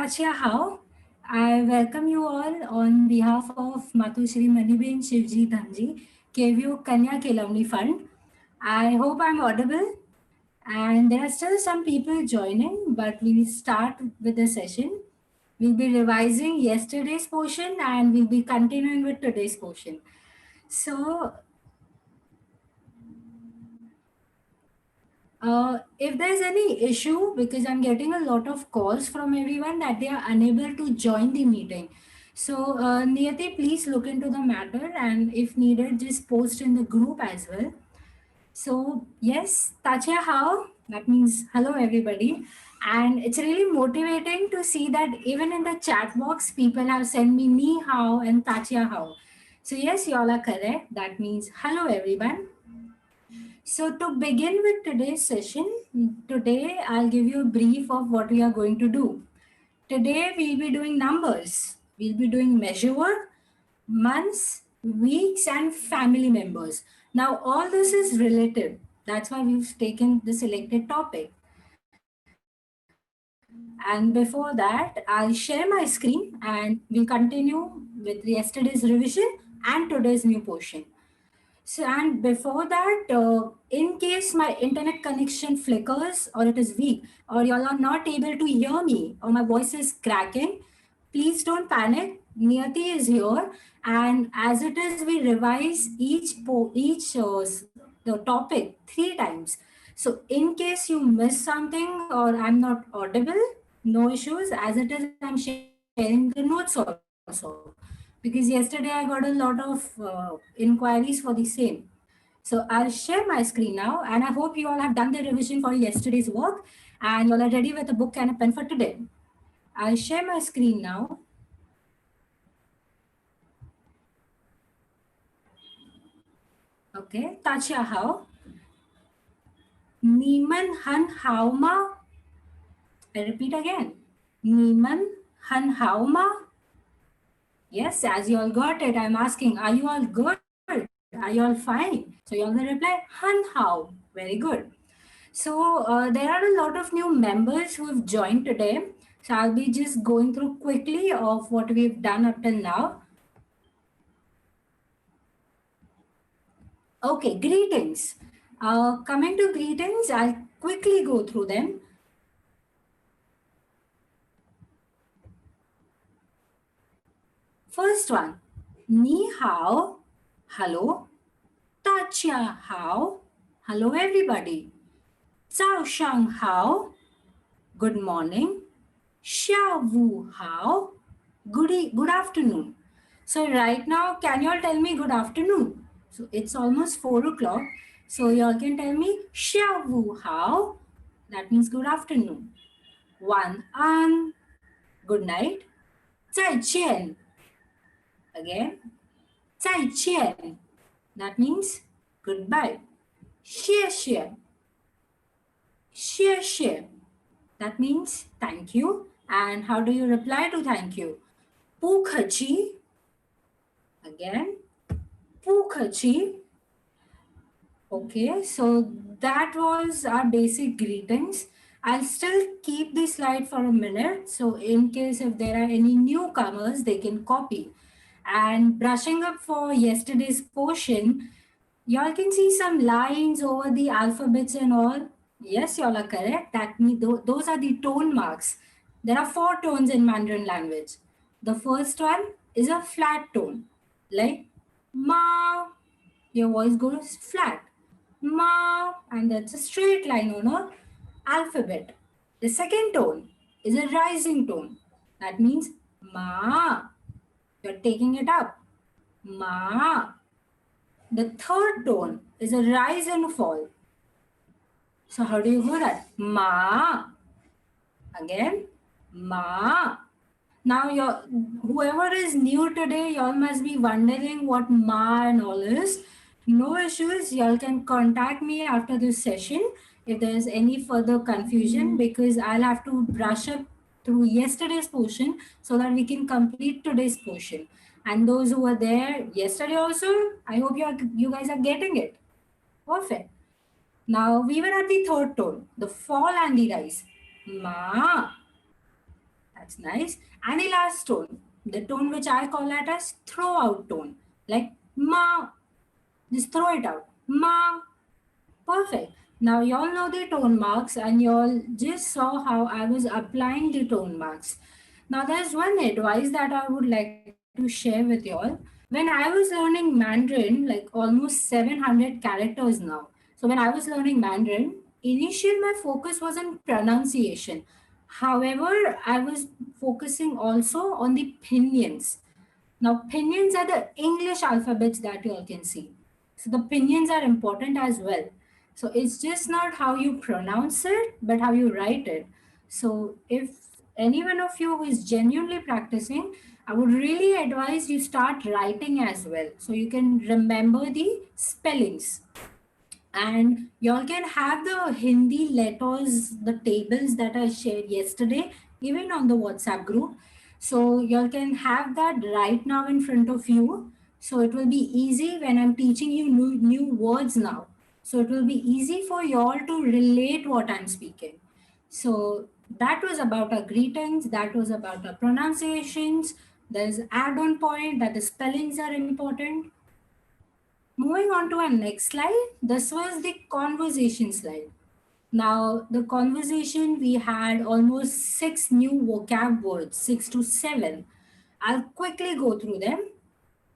Tachya How. I welcome you all on behalf of Matushri Maniben Shivji Dhanji, KVU Kanya Kelavni Fund. I hope I'm audible and there are still some people joining, but we'll start with the session. We'll be revising yesterday's portion and we'll be continuing with today's portion. So if there's any issue, because I'm getting a lot of calls from everyone that they are unable to join the meeting. So, Niyati, please look into the matter and if needed, just post in the group as well. So, yes, Tachya How, that means hello, everybody. And it's really motivating to see that even in the chat box, people have sent me Ni How and Tachya How. So, yes, you all are correct. That means hello, everyone. So to begin with today's session, today I'll give you a brief of what we are going to do. Today we'll be doing numbers. We'll be doing measure word, months, weeks, and family members. Now all this is relative. That's why we've taken the selected topic. And before that, I'll share my screen and we'll continue with yesterday's revision and today's new portion. So, and before that, in case my internet connection flickers or it is weak, or y'all are not able to hear me, or my voice is cracking, please don't panic. Niyati is here, and as it is, we revise the topic 3 times. So, in case you miss something or I'm not audible, no issues. As it is, I'm sharing the notes also because yesterday I got a lot of inquiries for the same. So I'll share my screen now, and I hope you all have done the revision for yesterday's work and you all are ready with a book and a pen for today. I'll share my screen now. Okay, Tachya How. Niman Han Hauma. I repeat again. Niman Han Hauma. Yes, as you all got it, I'm asking, are you all good? Are you all fine? So you all will reply, Han How. Very good. So there are a lot of new members who have joined today. So I'll be just going through quickly of what we've done up till now. Okay, greetings. Coming to greetings, I'll quickly go through them. First one, Ni Hao, hello. Tachia Hao, hello everybody. Zhao Shang Hao, good morning. Xia Wu Hao, good afternoon. So right now, can you all tell me good afternoon? So it's almost 4 o'clock. So you all can tell me Xia Wu Hao. That means good afternoon. Wan An, good night. Zai Qian. Again, Zai Qian. That means goodbye. Xie Xie. Xie Xie. That means thank you. And how do you reply to thank you? Pu Khachi. Again, Pu Khachi. Okay, so that was our basic greetings. I'll still keep the slide for a minute. So in case if there are any newcomers, they can copy. And brushing up for yesterday's portion, y'all can see some lines over the alphabets and all. Yes, y'all are correct. Those are the tone marks. There are 4 tones in Mandarin language. The first one is a flat tone, like ma. Your voice goes flat. Ma, and that's a straight line on a alphabet. The second tone is a rising tone. That means ma. You're taking it up. Ma. The third tone is a rise and fall. So how do you go that? Ma. Again, ma. Now whoever is new today, y'all must be wondering what ma and all is. No issues. Y'all can contact me after this session if there's any further confusion, because I'll have to brush up through yesterday's portion so that we can complete today's portion. And those who were there yesterday also, I hope you guys are getting it. Perfect. Now we were at the third tone, the fall and the rise. Ma. That's nice. And the last tone, the tone which I call that as throw out tone, like ma, just throw it out. Ma, perfect. Now you all know the tone marks and you all just saw how I was applying the tone marks. Now there's one advice that I would like to share with you all. When I was learning Mandarin, like almost 700 characters now. So when I was learning Mandarin, initially my focus was on pronunciation. However, I was focusing also on the pinyin. Now, pinyin are the English alphabets that you all can see. So the pinyin are important as well. So it's just not how you pronounce it, but how you write it. So if any one of you who is genuinely practicing, I would really advise you start writing as well. So you can remember the spellings, and y'all can have the Hindi letters, the tables that I shared yesterday, even on the WhatsApp group. So y'all can have that right now in front of you. So it will be easy when I'm teaching you new words now. So it will be easy for y'all to relate what I'm speaking. So that was about our greetings, that was about our pronunciations. There's add-on point that the spellings are important. Moving on to our next slide, this was the conversation slide. Now, the conversation, we had almost six new vocab words, six to seven. I'll quickly go through them.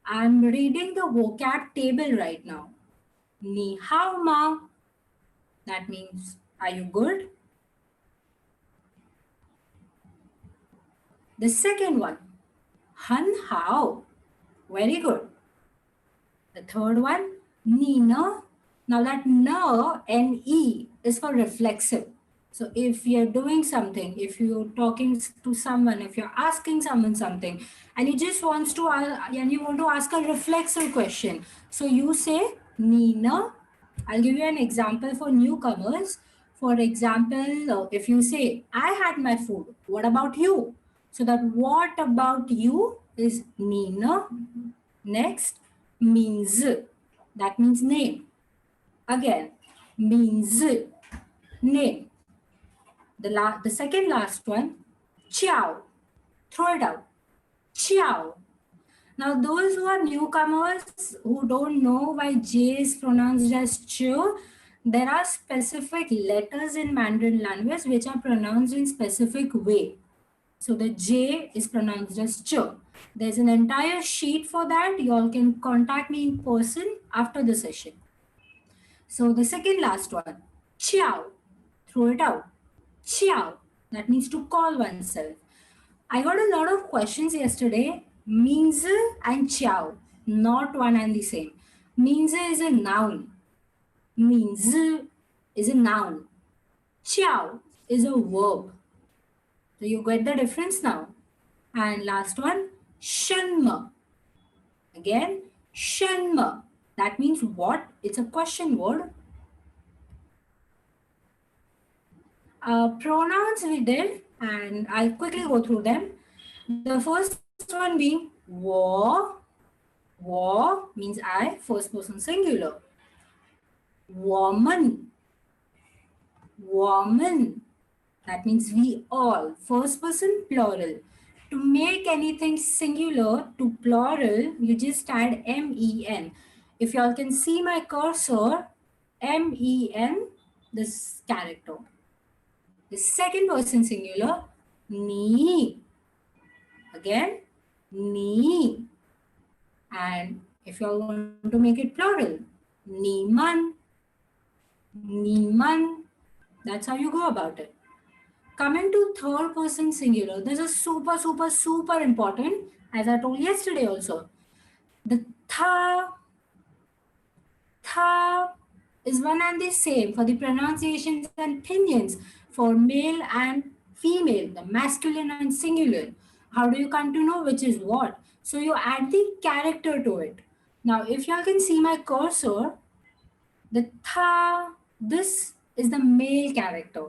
I'm reading the vocab table right now. Ni hao ma, that means, are you good? The second one, han hao, very good. The third one, Nina. Now that na, N-E, is for reflexive. So if you're doing something, if you're talking to someone, if you're asking someone something, and you just wants to and you want to ask a reflexive question, so you say Nina. I'll give you an example for newcomers. For example, if you say, I had my food, what about you? So that what about you is Nina. Next, means. That means name. Again, means name. The second last one, ciao. Throw it out. Ciao. Now, those who are newcomers who don't know why J is pronounced as ch, there are specific letters in Mandarin language which are pronounced in specific way. So the J is pronounced as ch. There's an entire sheet for that. You all can contact me in person after the session. So the second last one, ciao. Throw it out. Ciao. That means to call oneself. I got a lot of questions yesterday. Means and ciao, not one and the same. Means is a noun. Means is a noun. Ciao is a verb. So you get the difference now. And last one, shanma. Again, shanma. That means what? It's a question word. Pronouns we did, and I'll quickly go through them. The first one being wo. Wo means I, first person singular. Woman. Woman. That means we all, first person plural. To make anything singular to plural, you just add men. If you all can see my cursor, men, this character. The second person singular, ni. Again, ni. And if you all want to make it plural, ni man. Ni man. That's how you go about it. Coming to third person singular, this is super important, as I told yesterday also. The tha is one and the same for the pronunciations and opinions for male and female, the masculine and singular. How do you come to know which is what? So you add the character to it. Now, if y'all can see my cursor, the tha, this is the male character.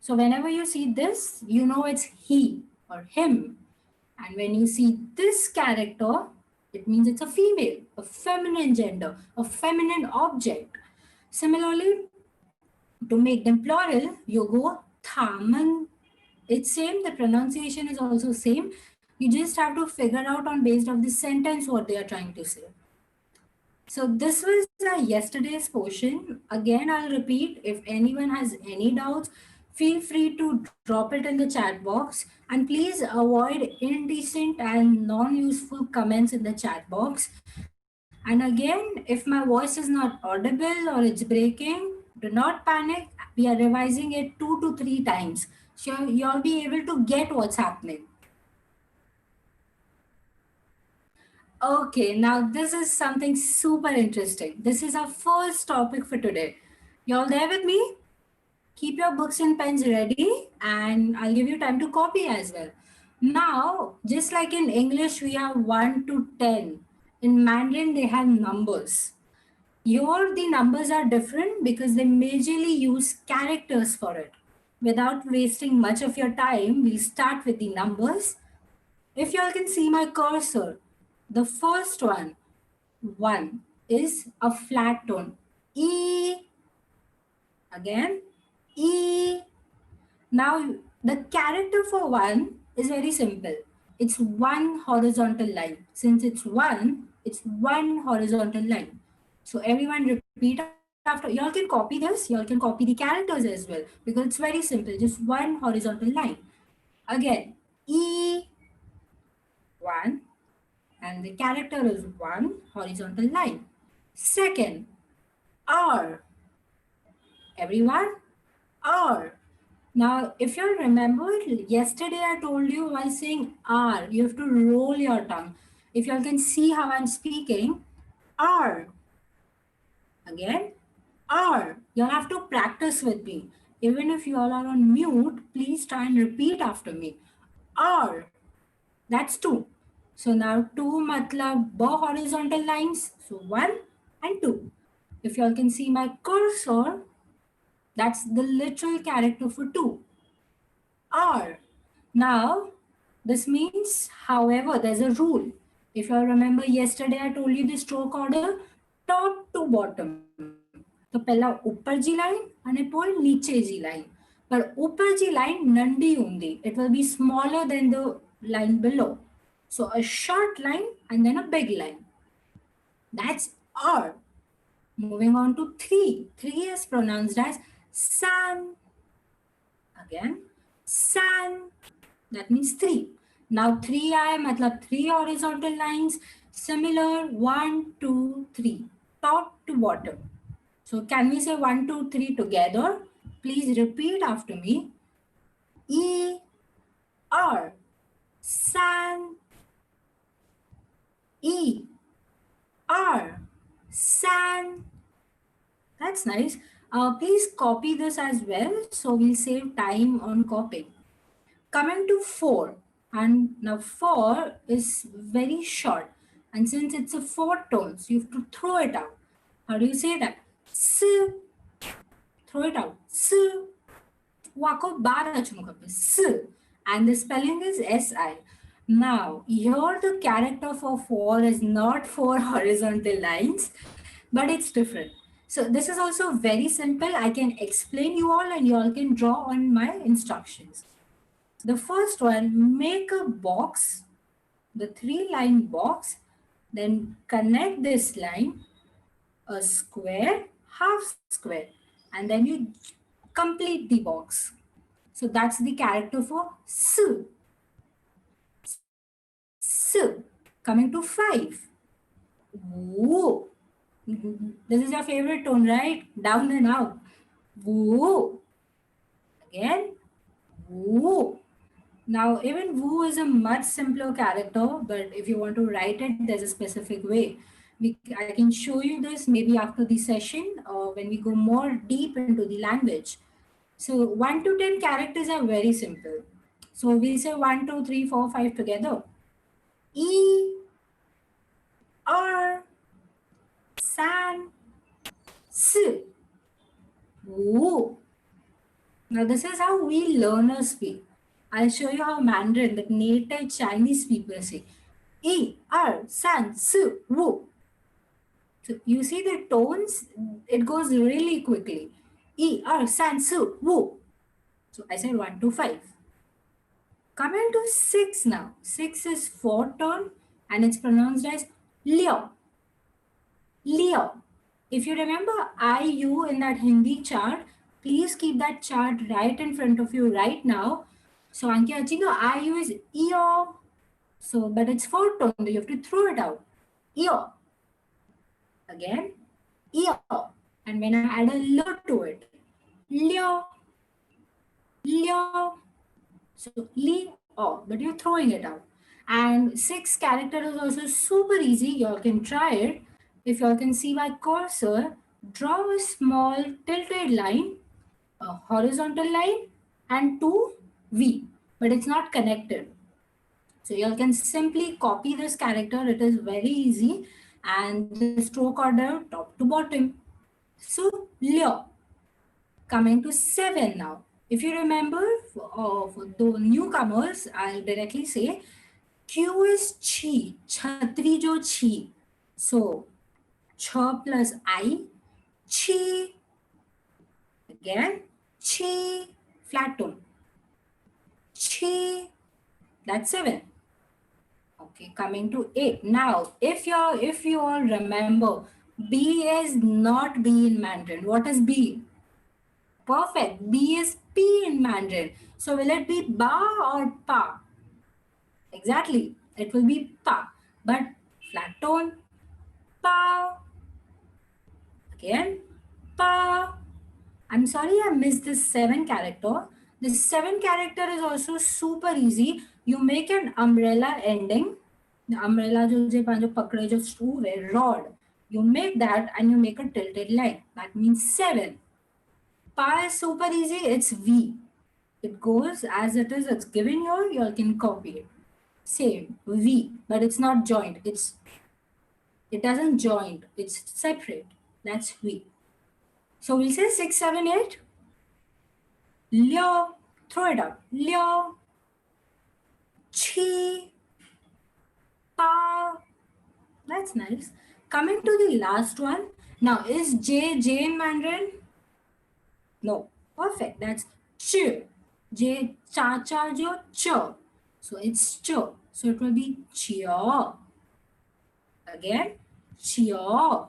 So whenever you see this, you know it's he or him. And when you see this character, it means it's a female, a feminine gender, a feminine object. Similarly, to make them plural, you go thaman. It's same, the pronunciation is also same. You just have to figure out on based of the sentence what they are trying to say. So this was yesterday's portion. Again, I'll repeat, if anyone has any doubts, feel free to drop it in the chat box, and please avoid indecent and non-useful comments in the chat box. And again, if my voice is not audible or it's breaking, do not panic. We are revising it 2 to 3 times. So you'll be able to get what's happening. Okay, now this is something super interesting. This is our first topic for today. Y'all there with me? Keep your books and pens ready, and I'll give you time to copy as well. Now, just like in English, we have 1 to 10. In Mandarin, they have numbers. Here, the numbers are different because they majorly use characters for it. Without wasting much of your time, we'll start with the numbers. If y'all can see my cursor, the first one is a flat tone. E, again, E. Now, the character for one is very simple. It's one horizontal line. Since it's one horizontal line. So everyone repeat after. Y'all can copy this. Y'all can copy the characters as well because it's very simple. Just one horizontal line. Again, E, one, and the character is one horizontal line. Second, R. Everyone, R. Now, if you remember, yesterday I told you while saying R, you have to roll your tongue. If you all can see how I'm speaking, R. Again, R. You'll have to practice with me. Even if you all are on mute, please try and repeat after me. R. That's two. So now two matlab bo horizontal lines. So one and two. If you all can see my cursor, that's the literal character for two. R. Now, this means, however, there's a rule. If you remember yesterday, I told you the stroke order, top to bottom. तो पहला ऊपर जी line અને pole નીચે जी line. But ऊपर जी line Nandi हुंदी. It will be smaller than the line below. So a short line and then a big line. That's R. Moving on to three. Three is pronounced as san. Again, san. That means three. Now three I matlab three horizontal lines. Similar, one, two, three. Top to bottom. So can we say one, two, three together? Please repeat after me. E, R, san. E, R, san. That's nice. Please copy this as well. So we'll save time on copying. Coming to 4, and now 4 is very short, and since it's a 4 tones, you have to throw it out. How do you say that? S, throw it out. S, wako bar s, and the spelling is si. Now, here the character for 4 is not 4 horizontal lines, but it's different. So this is also very simple. I can explain you all and you all can draw on my instructions. The first one, make a box, the 3-line box, then connect this line, a square, half square, and then you complete the box. So that's the character for S. S. Coming to 5. Woo. This is your favorite tone, right? Down and out. Woo. Again. Woo. Now, even Wu is a much simpler character, but if you want to write it, there's a specific way. I can show you this maybe after the session or when we go more deep into the language. So 1 to 10 characters are very simple. So we say 1, 2, 3, 4, 5 together. E, R, san, s, Wu. Now this is how we learners speak. I'll show you how Mandarin, the native Chinese people say. 1、2、3、4、5。So you see the tones, it goes really quickly. 1、2、3、4、5. So I said 1 to 5. Coming to 6 now. 6 is 4 tone and it's pronounced as Leo. Leo. If you remember IU in that Hindi chart, please keep that chart right in front of you right now. So Anki Achino, IU is EO. So, but it's 4 tone, you have to throw it out. EO. Again, EO. And when I add a L to it, Leo. Leo. So Leo, but you're throwing it out. And 6 character is also super easy. Y'all can try it. If y'all can see my cursor, draw a small tilted line, a horizontal line, and two V, but it's not connected. So y'all can simply copy this character. It is very easy, and the stroke order top to bottom. So Leo. Coming to 7 now. If you remember, for the newcomers, I'll directly say Q is chi, chhatri jo chi. So, cha plus I, chi, again, chi, flat tone, chi, that's 7. Okay, coming to 8. Now, if you all remember, B is not B in Mandarin. What is B? Perfect. B is P in Mandarin. So will it be ba or pa? Exactly. It will be pa. But flat tone, pa. Again, pa. I'm sorry I missed this 7 character. This 7 character is also super easy. You make an umbrella ending. The umbrella jo je panjo pakde jo screw rod. You make that and you make a tilted line. That means 7. Pa is super easy. It's V. It goes as it is, it's given here, you all can copy it. Same, V, but it's not joined. It doesn't join, it's separate. That's V. So we'll say 6, 7, 8. Lyo, throw it out. Lyo, chi, pa. That's nice. Coming to the last one. Now, is J in Mandarin? No. Perfect. That's ch. J, cha, cha, jo, ch. So it's ch. So it will be chia. Again, chia.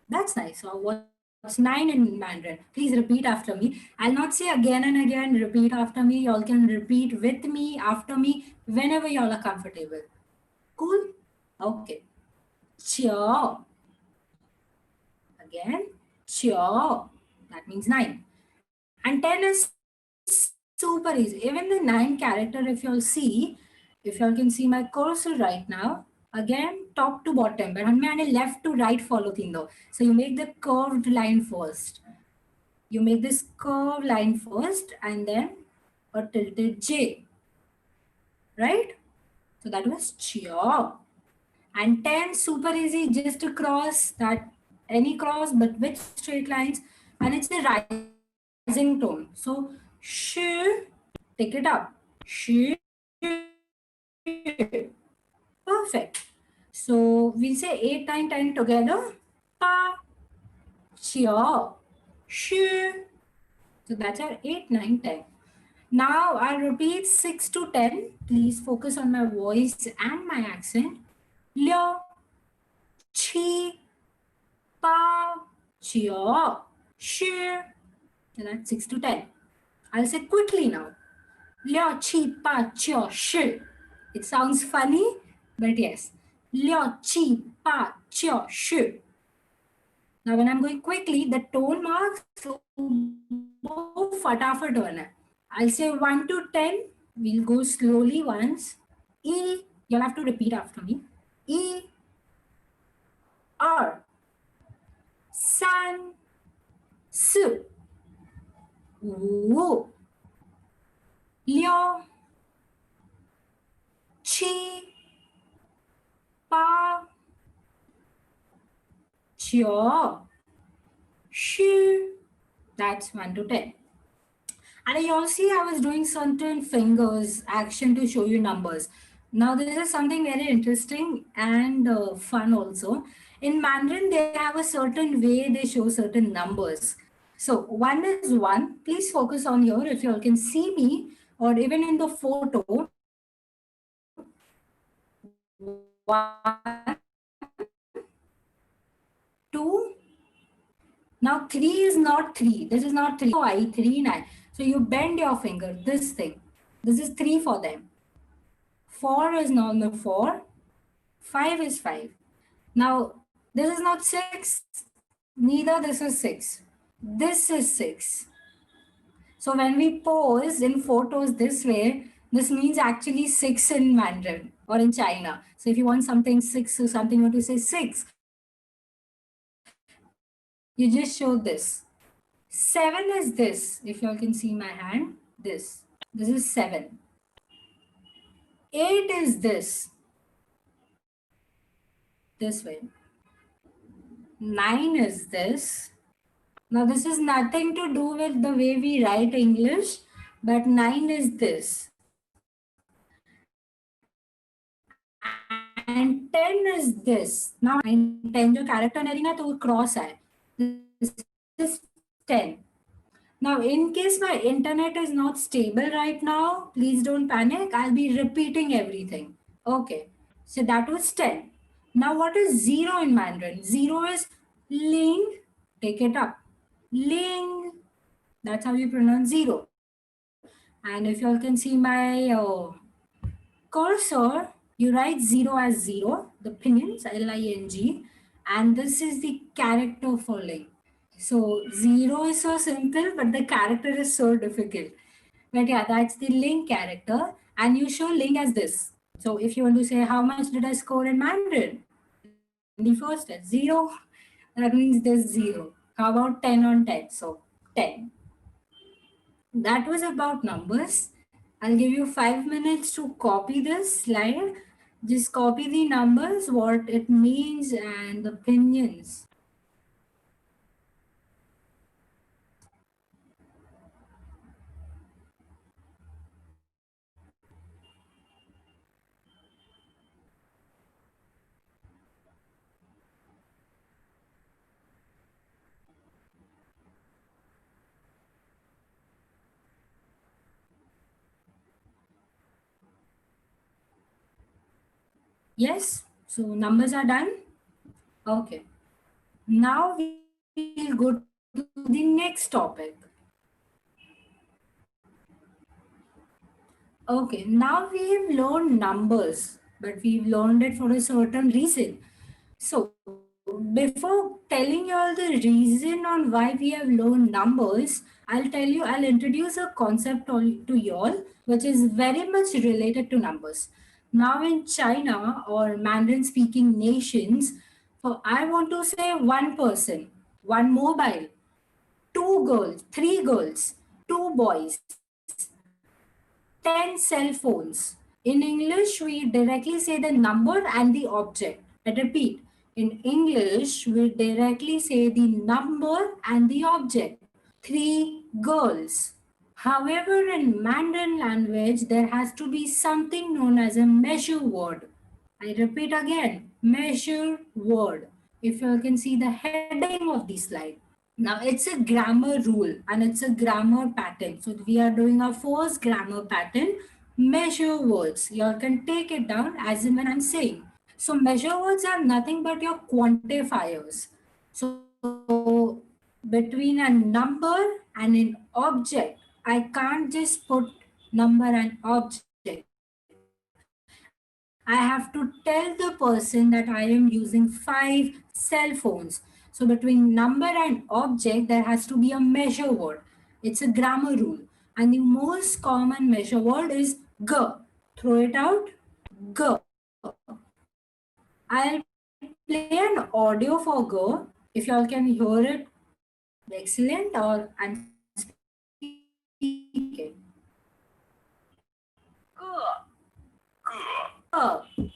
That's nice. So what's 9 in Mandarin? Please repeat after me. I'll not say again and again, repeat after me. Y'all can repeat with me, after me, whenever y'all are comfortable. Cool? Okay. Chia. Again, chia. That means 9. And 10 is super easy. Even the 9 character, if you'll see, if y'all can see my cursor right now, again, top to bottom. But हमें left to right follow थींदो. So you make the curved line first. You make this curved line first and then a tilted J. Right? So that was chia. And 10, super easy, just to cross that, any cross but with straight lines, and it's the rising tone. So sh, take it up. Sh, perfect. So we'll say 8, 9, 10 together. Pa, chia, sh. So that's our 8, 9, 10. Now I'll repeat 6 to 10. Please focus on my voice and my accent. Lyo, chi, pa, chia, shi. So that's 6 to 10. I'll say quickly now. Lyo, chi, pa, chia, shi. It sounds funny, but yes. Lyo, chi, pa, chia, shi. Now when I'm going quickly, the tone marks will fatafat one. I'll say 1 to 10. We'll go slowly once. E, you'll have to repeat after me. E, R, san, su, wu, liao, chi, pa, chia, shu. That's 1 to 10. And you all see I was doing certain fingers action to show you numbers. Now this is something very interesting and fun also. In Mandarin, they have a certain way they show certain numbers. So 1 is 1. Please focus on here. If you all can see me, or even in the photo, 1, 2. Now 3 is not 3. This is not 3. 5, 3, 9. So you bend your finger, this thing. This is 3 for them. 4 is normal 4. 5 is 5. Now this is not 6. Neither this is 6. This is 6. So when we pose in photos this way, this means actually 6 in Mandarin or in China. So if you want something 6 or something, you want to say 6, you just show this. 7 is this. If you all can see my hand, this is 7. 8 is this way. 9 is this. Now, this is nothing to do with the way we write English, but 9 is this. And 10 is this. Now, 10 जो character नहीं ना तो वो cross है. This is 10. Now, in case my internet is not stable right now, please don't panic. I'll be repeating everything. Okay. So that was 10. Now, what is 0 in Mandarin? 0 is ling. Take it up. Ling. That's how you pronounce 0. And if you all can see my cursor, you write 0 as 0, the pinions, Ling, and this is the character for ling. So 0 is so simple, but the character is so difficult. But yeah, that's the ling character, and you show ling as this. So if you want to say how much did I score in Mandarin? In the first test, 0. That means there's 0. How about 10 on 10? So 10. That was about numbers. I'll give you 5 minutes to copy this slide. Just copy the numbers, what it means, and the opinions. Yes? So numbers are done? Okay. Now we'll go to the next topic. Okay, now we've learned numbers, but we've learned it for a certain reason. So, before telling you all the reason on why we have learned numbers, I'll introduce a concept to you all, which is very much related to numbers. Now, in China or Mandarin speaking nations, for I want to say one person, one mobile, two girls, three girls, two boys, 10 cell phones. In English, we directly say the number and the object. I repeat, in English, we directly say the number and the object. Three girls. However, in Mandarin language, there has to be something known as a measure word. I repeat again, measure word. If you can see the heading of the slide. Now it's a grammar rule and it's a grammar pattern. So we are doing our first grammar pattern, measure words. You all can take it down as in when I'm saying. So measure words are nothing but your quantifiers. So between a number and an object, I can't just put number and object. I have to tell the person that I am using 5 cell phones. So between number and object, there has to be a measure word. It's a grammar rule. And the most common measure word is g. Throw it out. G. I'll play an audio for go. If y'all can hear it excellent or I'm speaking.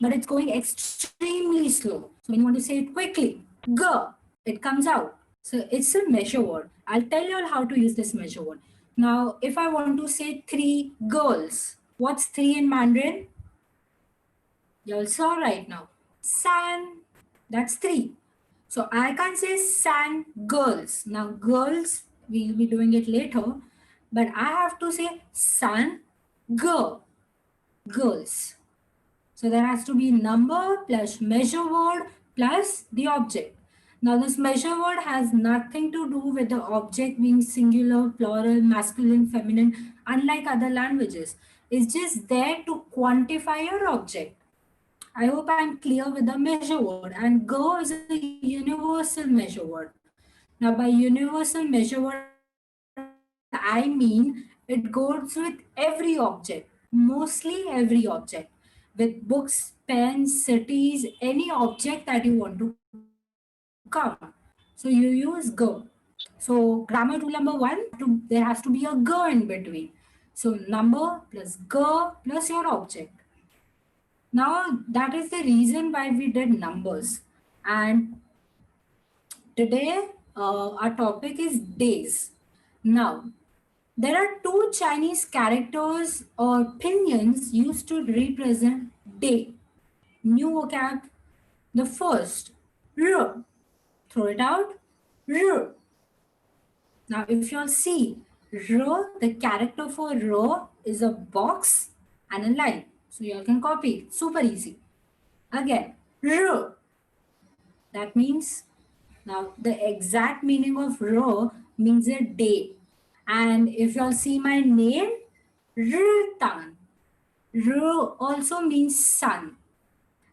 But it's going extremely slow. So when you want to say it quickly, g, it comes out. So it's a measure word. I'll tell you all how to use this measure word. Now, if I want to say three girls, what's three in Mandarin? You all saw right now. San, that's three. So I can't say san girls. Now girls, we'll be doing it later, but I have to say san Girl, girls. So there has to be number plus measure word plus the object. Now this measure word has nothing to do with the object being singular, plural, masculine, feminine, unlike other languages. It's just there to quantify your object. I hope I'm clear with the measure word. And go is a universal measure word. Now, by universal measure word, I mean it goes with every object, mostly every object, with books, pens, cities, any object that you want to count. So you use go. So grammar rule number one, there has to be a go in between. So number plus go plus your object. Now that is the reason why we did numbers. And today our topic is days. Now there are two Chinese characters or pinyin used to represent day. New vocab. The first, r. Throw it out. R. Now if you'll see, r, the character for r is a box and a line. So you all can copy it. Super easy. Again, r. That means, now the exact meaning of r means a day. And if you all see my name, Rtan. R also means sun.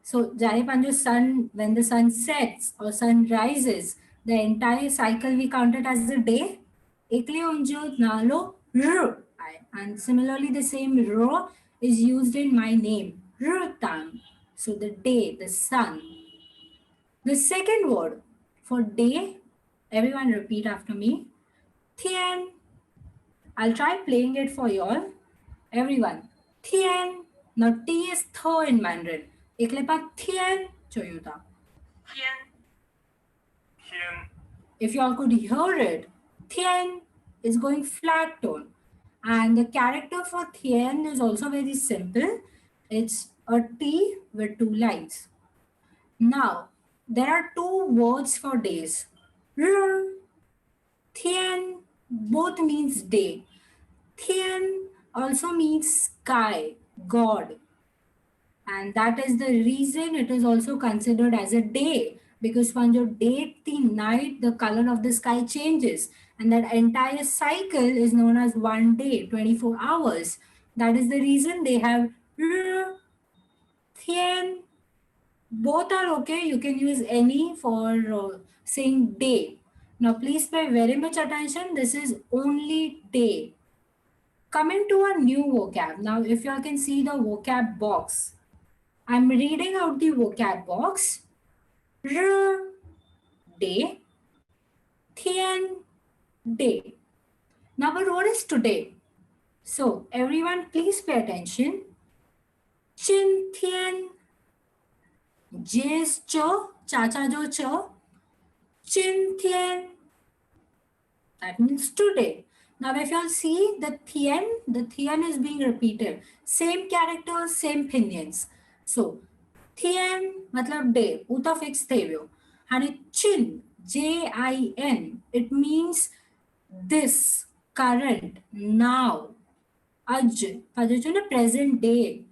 So Jare Panjo sun, when the sun sets or sun rises, the entire cycle we count it as a day. Ekle unjo nalo R. And similarly, the same R is used in my name, Rtan. So the day, the sun. The second word for day, everyone repeat after me. Tian. I'll try playing it for you all. Everyone. Tian. Now T is tho in Mandarin. Ekle pa tian choyuta. 天 If you all could hear it, Tian is going flat tone. And the character for Tian is also very simple. It's a T with two lines. Now, there are two words for days. R, Tian, both means day. Tian also means sky, God. And that is the reason it is also considered as a day, because when your day the night, the color of the sky changes, and that entire cycle is known as one day, 24 hours. That is the reason they have r, tien. Both are okay. You can use any for saying day. Now please pay very much attention. This is only day. Coming to a new vocab. Now if you all can see the vocab box, I'm reading out the vocab box. R, day. Tian, day. Now, but what is today? So, everyone, please pay attention. Chin Tian, J is cho, cha cha jo cho. Chin Tian, that means today. Now, if you all see the Tian is being repeated. Same characters, same pinyin. So, Tian matlab day, uta fix thevyo. And chin, Jin, it means this, current, now. Aj, pajuchuna present day.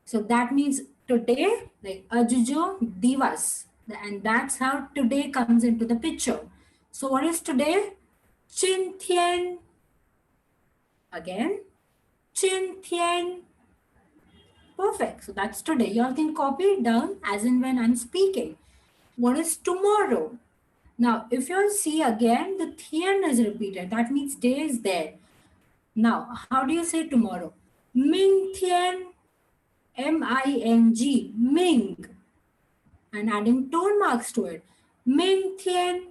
So that means today, like ajujo divas. And that's how today comes into the picture. So what is today? Chin Tian. Again, Chin Tian. Perfect. So that's today. You all can copy it down as in when I'm speaking. What is tomorrow? Now, if you'll see again, the Tian is repeated. That means day is there. Now, how do you say tomorrow? Ming Tian, Ming, Ming. And adding tone marks to it. Ming Tian.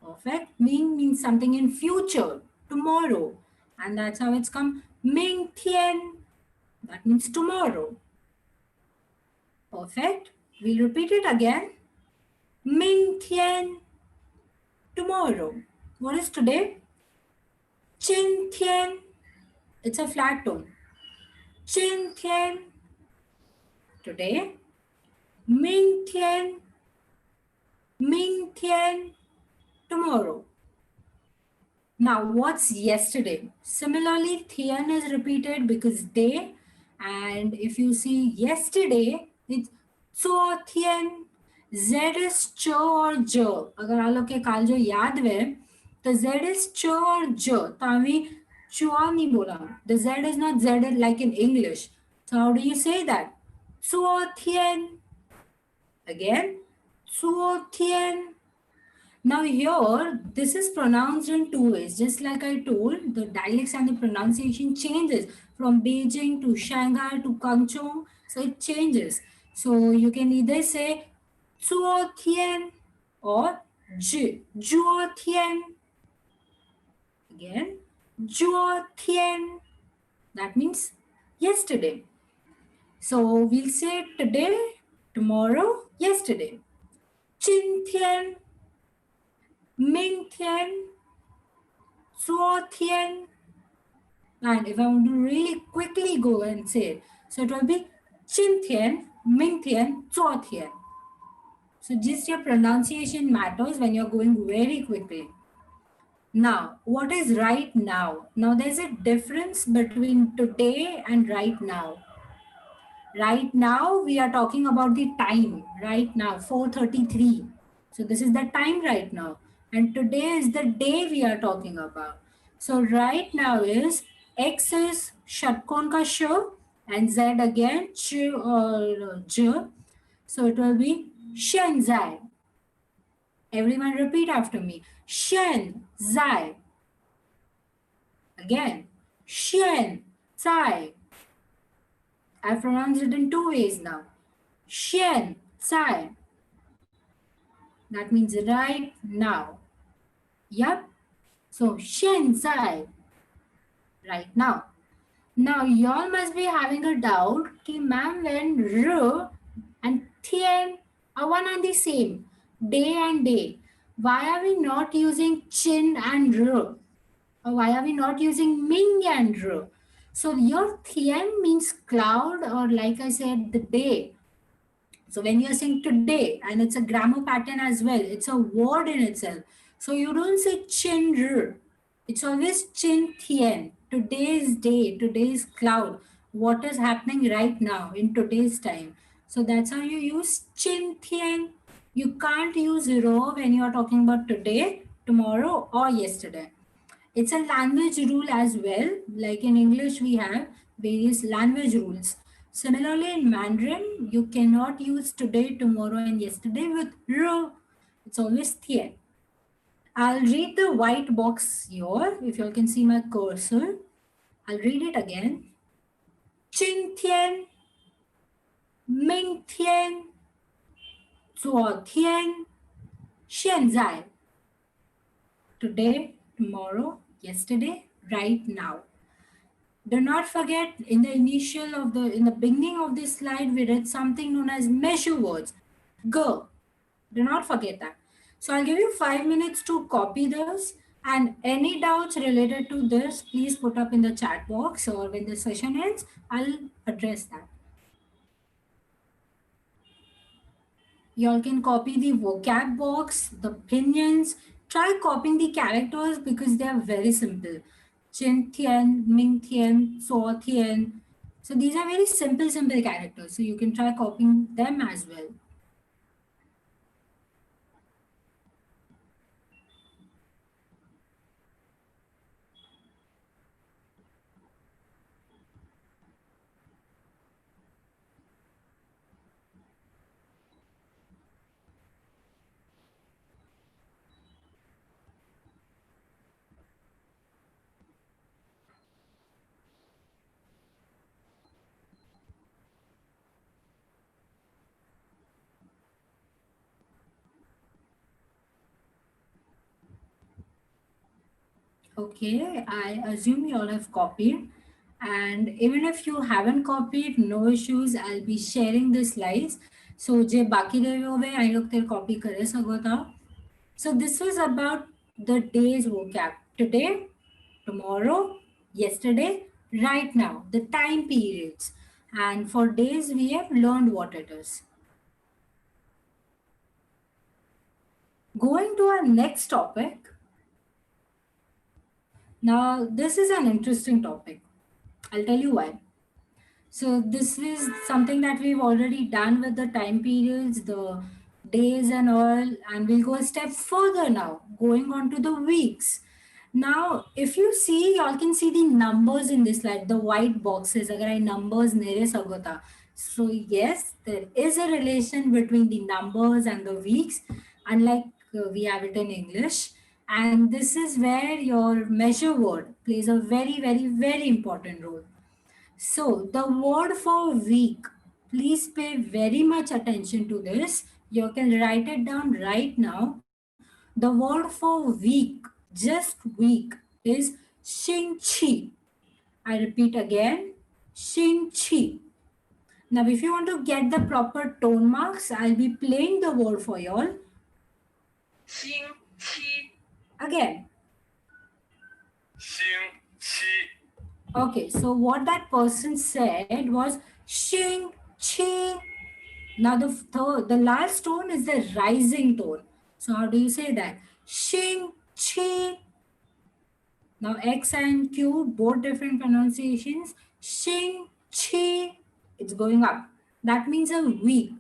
Perfect. Ming means something in future, tomorrow. And that's how it's come. Ming Tian. That means tomorrow. Perfect. We'll repeat it again. Ming Tian. Tomorrow. What is today? Chin Tian. It's a flat tone. Chin Tian. Today. Ming Tian. Ming Tian. Tomorrow. Now, what's yesterday? Similarly, Thien is repeated because day, and if you see yesterday, it's so Thien. Z is ch or j. अगर आप लोग के काल जो याद है तो Z is ch or j. तो हमें चुआ नहीं बोला. The Z is not Z like in English. So how do you say that? Suo Thien. Again, Suo Thien. Now here, this is pronounced in two ways. Just like I told, the dialects and the pronunciation changes from Beijing to Shanghai to Guangzhou. So it changes. So you can either say Zuo Tian or Juo Tian. Again, Juo Tian. That means yesterday. So we'll say today, tomorrow, yesterday. Qin Tian, Ming Tian, Zuo Tian. And if I want to really quickly go and say it, so it will be Qin Tian, Ming Tian, Zuo Tian. So just your pronunciation matters when you're going very quickly. Now, what is right now? Now, there's a difference between today and right now. Right now, we are talking about the time. Right now, 4:33. So this is the time right now. And today is the day we are talking about. So right now is X is Shatkon ka sh and Z again ch or j. So it will be Shen Zai. Everyone repeat after me. Shen Zai. Again. Shen Zai. I pronounced it in two ways now. Shen Zai. That means right now. Yep. So 现在 right now. Now y'all must be having a doubt कि ma'am when r and tien are one and the same, day and day, why are we not using chin and r? Or why are we not using ming and r? So your tien means cloud or like I said the day. So when you're saying today, and it's a grammar pattern as well, it's a word in itself. So you don't say chin r. It's always chin tien. Today's day, today's cloud. What is happening right now in today's time? So that's how you use chin tien. You can't use ro when you're talking about today, tomorrow, or yesterday. It's a language rule as well. Like in English, we have various language rules. Similarly, in Mandarin, you cannot use today, tomorrow, and yesterday with ro. It's always tian. I'll read the white box here. If you all can see my cursor, I'll read it again. 今天、明天、昨天、现在 today, tomorrow, yesterday, right now. Do not forget in the beginning of this slide we read something known as measure words. Go. Do not forget that. So I'll give you 5 minutes to copy this, and any doubts related to this please put up in the chat box, or when the session ends I'll address that. You all can copy the vocab box, the opinions. Try copying the characters because they are very simple. Chin Tian, Ming Tian, So Tian. So these are very simple characters. So you can try copying them as well. Okay, I assume you all have copied. And even if you haven't copied, no issues. I'll be sharing the slides. So je baki rahe hove, I look their copy kare sago tha. So this was about the day's vocab. Today, tomorrow, yesterday, right now, the time periods. And for days, we have learned what it is. Going to our next topic, Now, this is an interesting topic. I'll tell you why. So this is something that we've already done with the time periods, the days and all, and we'll go a step further now, going on to the weeks. Now, if you see, y'all can see the numbers in this slide, the white boxes. Agar I numbers nere sagota. So yes, there is a relation between the numbers and the weeks, unlike we have it in English. And this is where your measure word plays a very, very, very important role. So, the word for week, please pay very much attention to this. You can write it down right now. The word for week, just week, is Xing Qi. I repeat again, Xing Qi. Now, if you want to get the proper tone marks, I'll be playing the word for y'all. 星期 Again, 星期 okay, so what that person said was Xing Qi. Now the last tone is the rising tone. So how do you say that? Shing chi. Now X and Q both different pronunciations. Shing chi. It's going up. That means a week.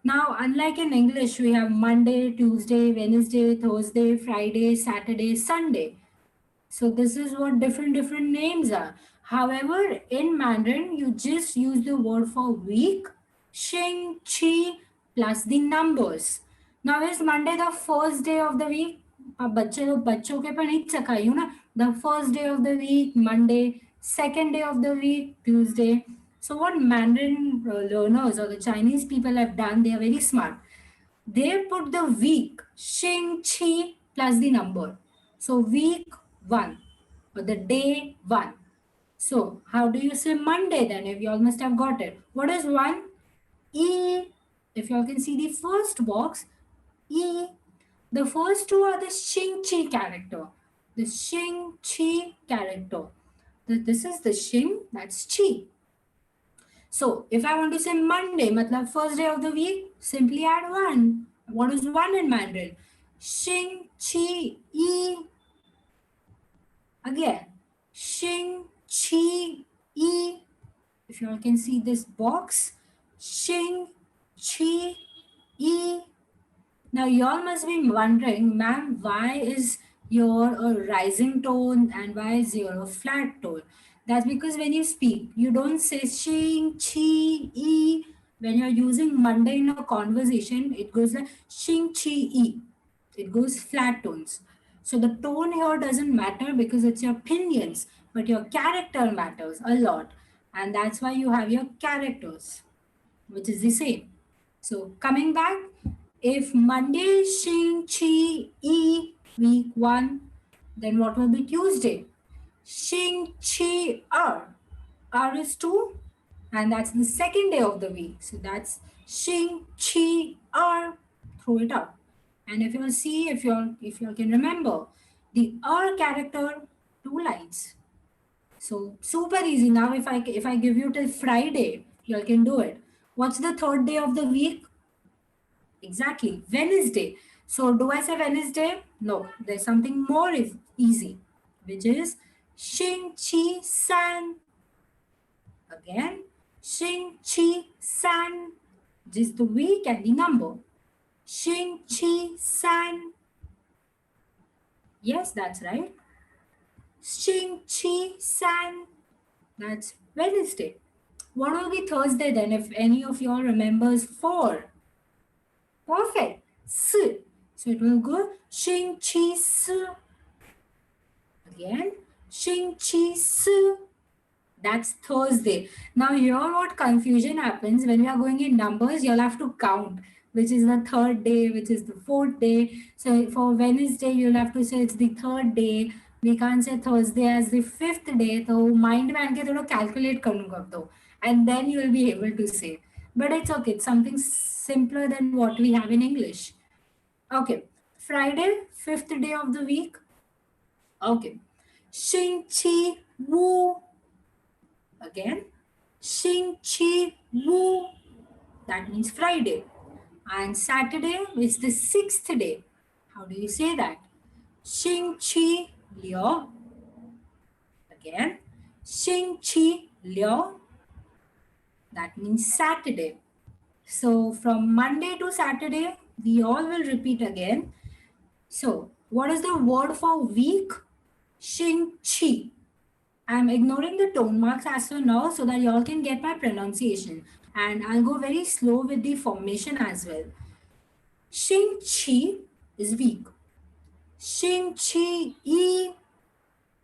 Now, unlike in English, we have Monday, Tuesday, Wednesday, Thursday, Friday, Saturday, Sunday. So this is what different names are. However, in Mandarin, you just use the word for week, shing, chi, plus the numbers. Now is Monday the first day of the week? अब बच्चों के पर नहीं चकाइयो ना. The first day of the week, Monday. Second day of the week, Tuesday. So what Mandarin learners or the Chinese people have done, they are very smart. They put the week, Shing Chi plus the number. So week 1 or the day 1. So how do you say Monday then if you all must have got it? What is 1? E. If you all can see the first box, E. The first two are the Shing Chi character. The Shing Chi character. This is the Shing, that's Chi. So if I want to say Monday, matlab first day of the week, simply add 1. What is 1 in Mandarin? Xing, Qi, Yi. Again, Xing, Qi, Yi. If you all can see this box, Xing, Qi, Yi. Now, you all must be wondering, ma'am, why is your a rising tone and why is your a flat tone? That's because when you speak, you don't say shing, chi, e. When you're using Monday in a conversation, it goes like shing, chi, e. It goes flat tones. So the tone here doesn't matter because it's your opinions, but your character matters a lot. And that's why you have your characters, which is the same. So coming back, if Monday Shing Chi E week 1, then what will be Tuesday? Shing Chi R. R is 2, and that's the second day of the week. So that's Shing Chi R. Throw it up. And if you'll see, if you can remember, the R character, 2 lines. So super easy. Now if I give you till Friday, you all can do it. What's the third day of the week? Exactly, Wednesday. So do I say Wednesday? No, there's something more easy, which is Xing Qi San. Again, Xing Qi San. Just the week and the number. Xing Qi San. Yes, that's right. Xing Qi San. That's Wednesday. What will be Thursday then if any of y'all remembers 4? Perfect. 4. So it will go 星期四. Again, 星期四. That's Thursday. Now here what confusion happens when we are going in numbers, you'll have to count which is the third day, which is the fourth day. So for Wednesday, you'll have to say it's the third day. We can't say Thursday as the fifth day. So mind में आके थोड़ा calculate करूँगा तो, and then you will be able to say. But it's okay. It's something simpler than what we have in English. Okay, Friday, fifth day of the week. Okay, 星期五. Again, 星期五. That means Friday. And Saturday is the sixth day. How do you say that? 星期六. Again, 星期六, that means Saturday. So from Monday to Saturday, we all will repeat again. So what is the word for week? 星期. I'm ignoring the tone marks as for now so that y'all can get my pronunciation. And I'll go very slow with the formation as well. 星期 is week. 星期一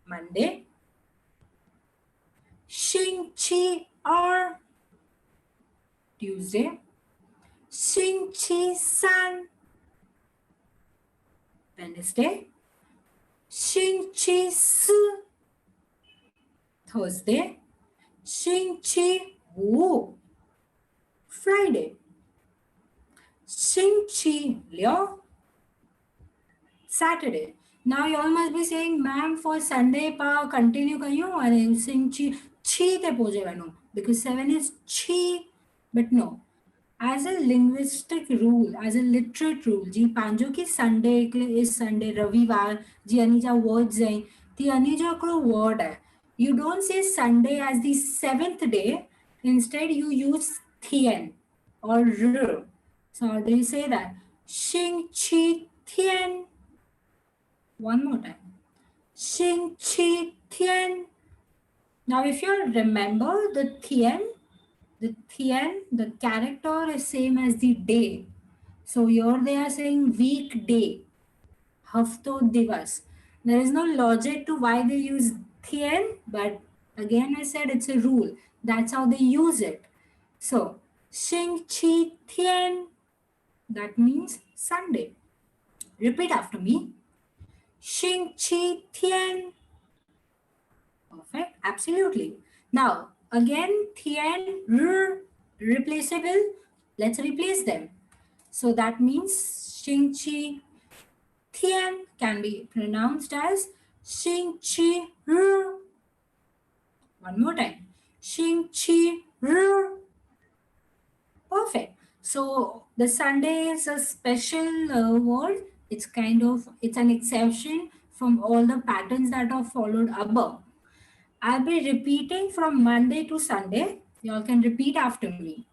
Monday. 星期二 Tuesday. 星期三 Wednesday. 星期四 Thursday. 星期五 Friday. 星期六 Saturday. Now you all must be saying, ma'am, for Sunday pa continue kayo and sing chi te poje vano because 7 is chi, but no. As a linguistic rule, as a literate rule, जी पांचों की Sunday is Sunday, रविवार जी अनि जा words हैं, ती अनि जो करो word है. You don't say Sunday as the seventh day. Instead, you use Thien or R. So how do you say that? 星期天. One more time. 星期天. Now, if you remember the Thien, the character is same as the day. So here they are saying weekday, hafto divas. There is no logic to why they use Thien, but again I said it's a rule. That's how they use it. So, 星期天, that means Sunday. Repeat after me. 星期天. Perfect. Absolutely. Now, again, Thien, R, replaceable. Let's replace them. So that means 星期天 can be pronounced as 星期日. One more time. 星期日. Perfect. So the Sunday is a special word. It's an exception from all the patterns that are followed above. I'll be repeating from Monday to Sunday. Y'all can repeat after me.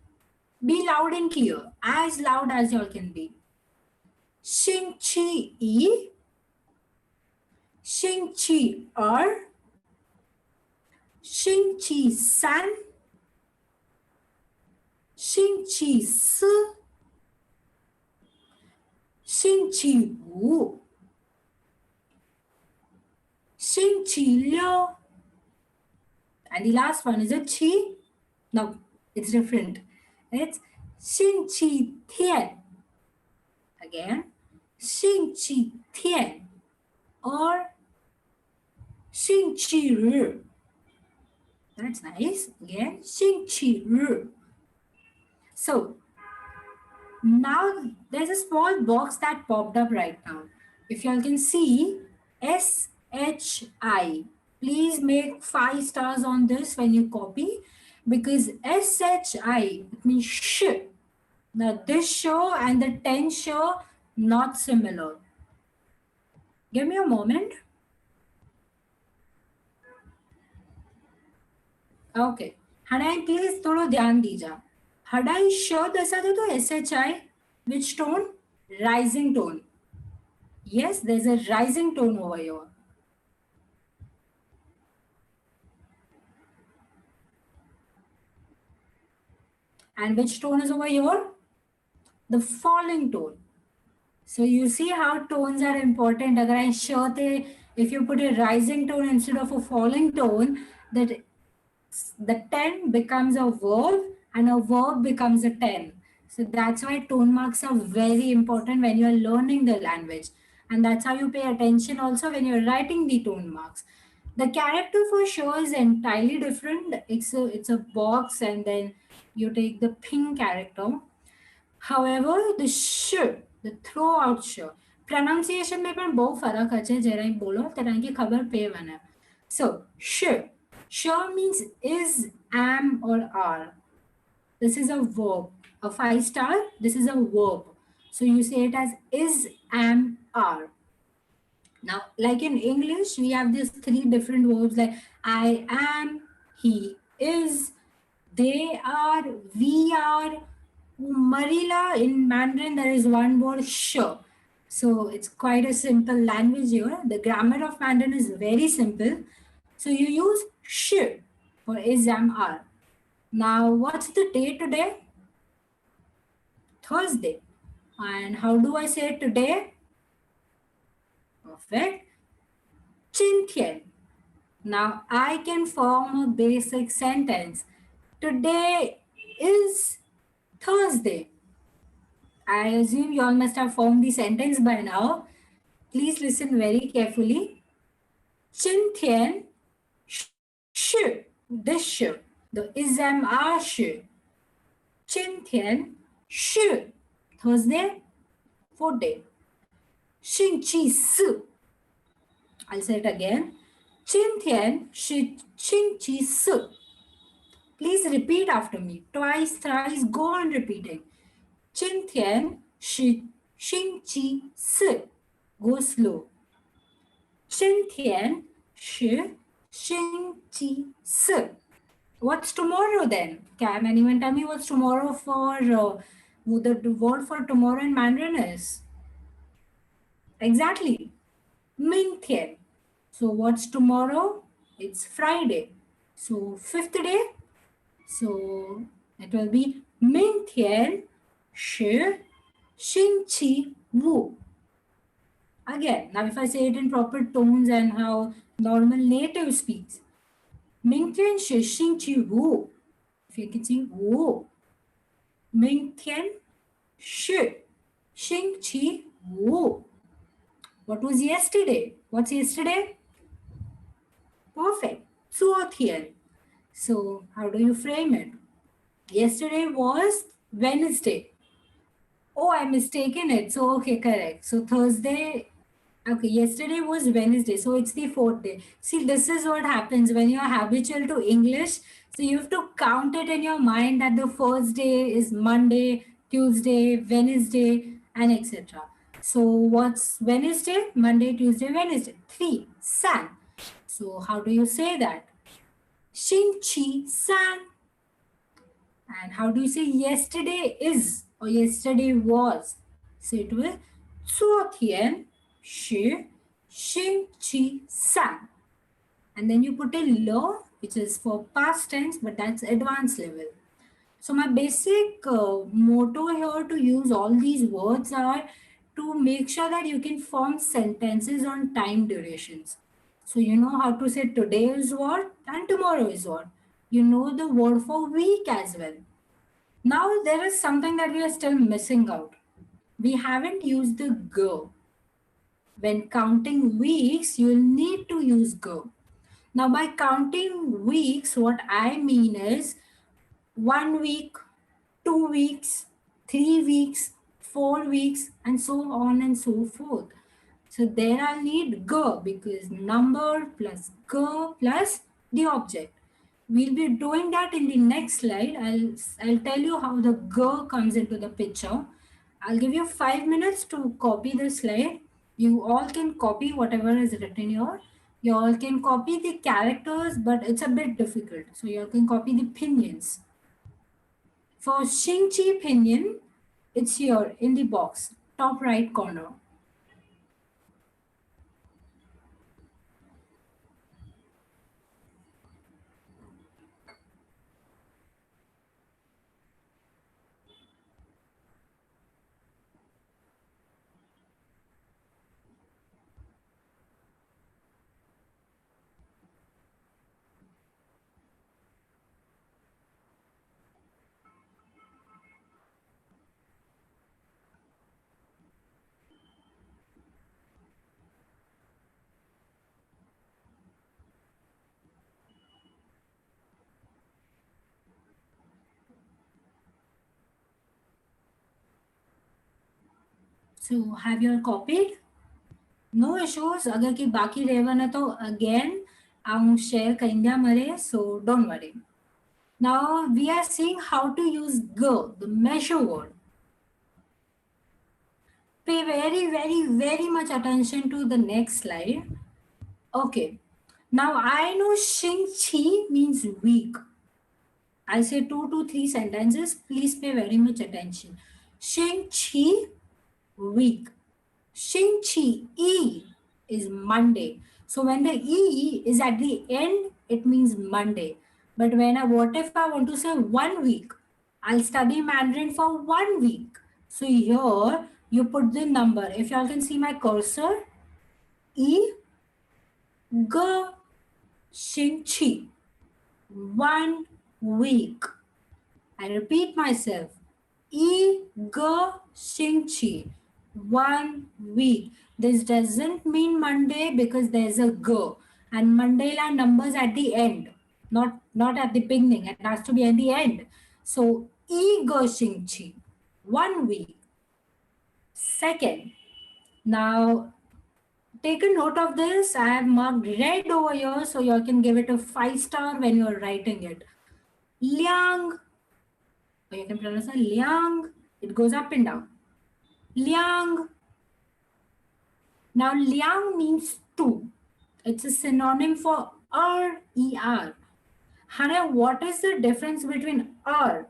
Be loud and clear, as loud as y'all can be. 星期一, 星期二, 星期三, 星期四, 星期五, 星期六, and the last one is a chi. No, it's different. It's 星期天. Again, 星期天 or 星期日. That's nice. Again, 星期日. So now there's a small box that popped up right now. If y'all can see, SHI. Please make 5 stars on this when you copy because SHI, it means sh. Now this show and the 10 show, not similar. Give me a moment. Okay. हडाई please थोड़ा ध्यान दीजा. हडाई श ऐसा दे तो SHI. Which tone? Rising tone. Yes, there's a rising tone over here. And which tone is over here? The falling tone. So you see how tones are important. अगर I show the, if you put a rising tone instead of a falling tone, that the 10 becomes a verb and a verb becomes a 10. So that's why tone marks are very important when you are learning the language. And that's how you pay attention also when you're writing the tone marks. The character for sure is entirely different. It's a box and then you take the pink character. However, the sh, the throw out sh, pronunciation में पण बहुत फरक है जरा ही बोलो तरह की खबर पे बना. So sh means is, am or are. This is a verb. A 5 star, this is a verb. So you say it as is, am, are. Now, like in English, we have these three different verbs like I am, he is, they are, we are. Marila, in Mandarin, there is one word sh. So it's quite a simple language here. The grammar of Mandarin is very simple. So you use sh for is, am, are. Now, what's the day today? Thursday. And how do I say it today? Perfect. 今天. Now I can form a basic sentence. Today is Thursday. I assume you all must have formed the sentence by now. Please listen very carefully. 今天是 the is am are 是今天是 Thursday, 4th day. 星期四. I'll say it again. 今天是星期四. Please repeat after me. Twice, thrice, go on repeating. 今天是星期四. Go slow. 今天是星期四. What's tomorrow then? Can anyone tell me what's tomorrow for the word for tomorrow in Mandarin is? Exactly. 明天. So what's tomorrow? It's Friday. So 5th day. So it will be 明天是星期五. Again, now if I say it in proper tones and how normal native speaks. 明天是星期五. If you can see 五. 明天是星期五. What was yesterday? What's yesterday? Perfect. 昨天. So how do you frame it? Yesterday was Wednesday. Oh, I mistaken it. So, okay, correct. So Thursday, okay, yesterday was Wednesday. So it's the 4th day. See, this is what happens when you're habitual to English. So you have to count it in your mind that the first day is Monday, Tuesday, Wednesday, and etc. So what's Wednesday? Monday, Tuesday, Wednesday. 3. San. So how do you say that? 星期三. And how do you say yesterday is or yesterday was? So it will 昨天是星期三. And then you put a lo, which is for past tense, but that's advanced level. So my basic motto here to use all these words are to make sure that you can form sentences on time durations. So you know how to say today is what and tomorrow is what. You know the word for week as well. Now there is something that we are still missing out. We haven't used the go. When counting weeks, you will need to use go. Now by counting weeks, what I mean is 1 week, 2 weeks, 3 weeks, 4 weeks, and so on and so forth. So there I'll need go because number plus go plus the object. We'll be doing that in the next slide. I'll tell you how the go comes into the picture. I'll give you 5 minutes to copy the slide. You all can copy whatever is written here. You all can copy the characters, but it's a bit difficult. So you all can copy the pinyin. For Xingqi pinyin, it's here in the box, top right corner. So have you all copied? No issues. अगर कि बाकी रहेगा ना तो again आऊँ share करेंगे मरे, so don't worry. Now we are seeing how to use go, the measure word. Pay very, very, very much attention to the next slide. Okay. Now I know Xing Qi means week. I say two to three sentences. Please pay very much attention. Xing Qi, week. Xing Qi, E is Monday. So when the E is at the end, it means Monday. But what if I want to say 1 week? I'll study Mandarin for 1 week. So here you put the number. If y'all can see my cursor, E, G, Xing Qi, 1 week. I repeat myself. E, G, Xing Qi, 1 week. This doesn't mean Monday because there's a G. And Monday are numbers at the end, not at the beginning. It has to be at the end. So E, G, Xing Qi, 1 week. Second, now take a note of this. I have marked red over here so you can give it a 5 star when you're writing it. Liang, or you can pronounce it Liang. It goes up and down. Liang. Now, Liang means two. It's a synonym for er. Hana, what is the difference between er,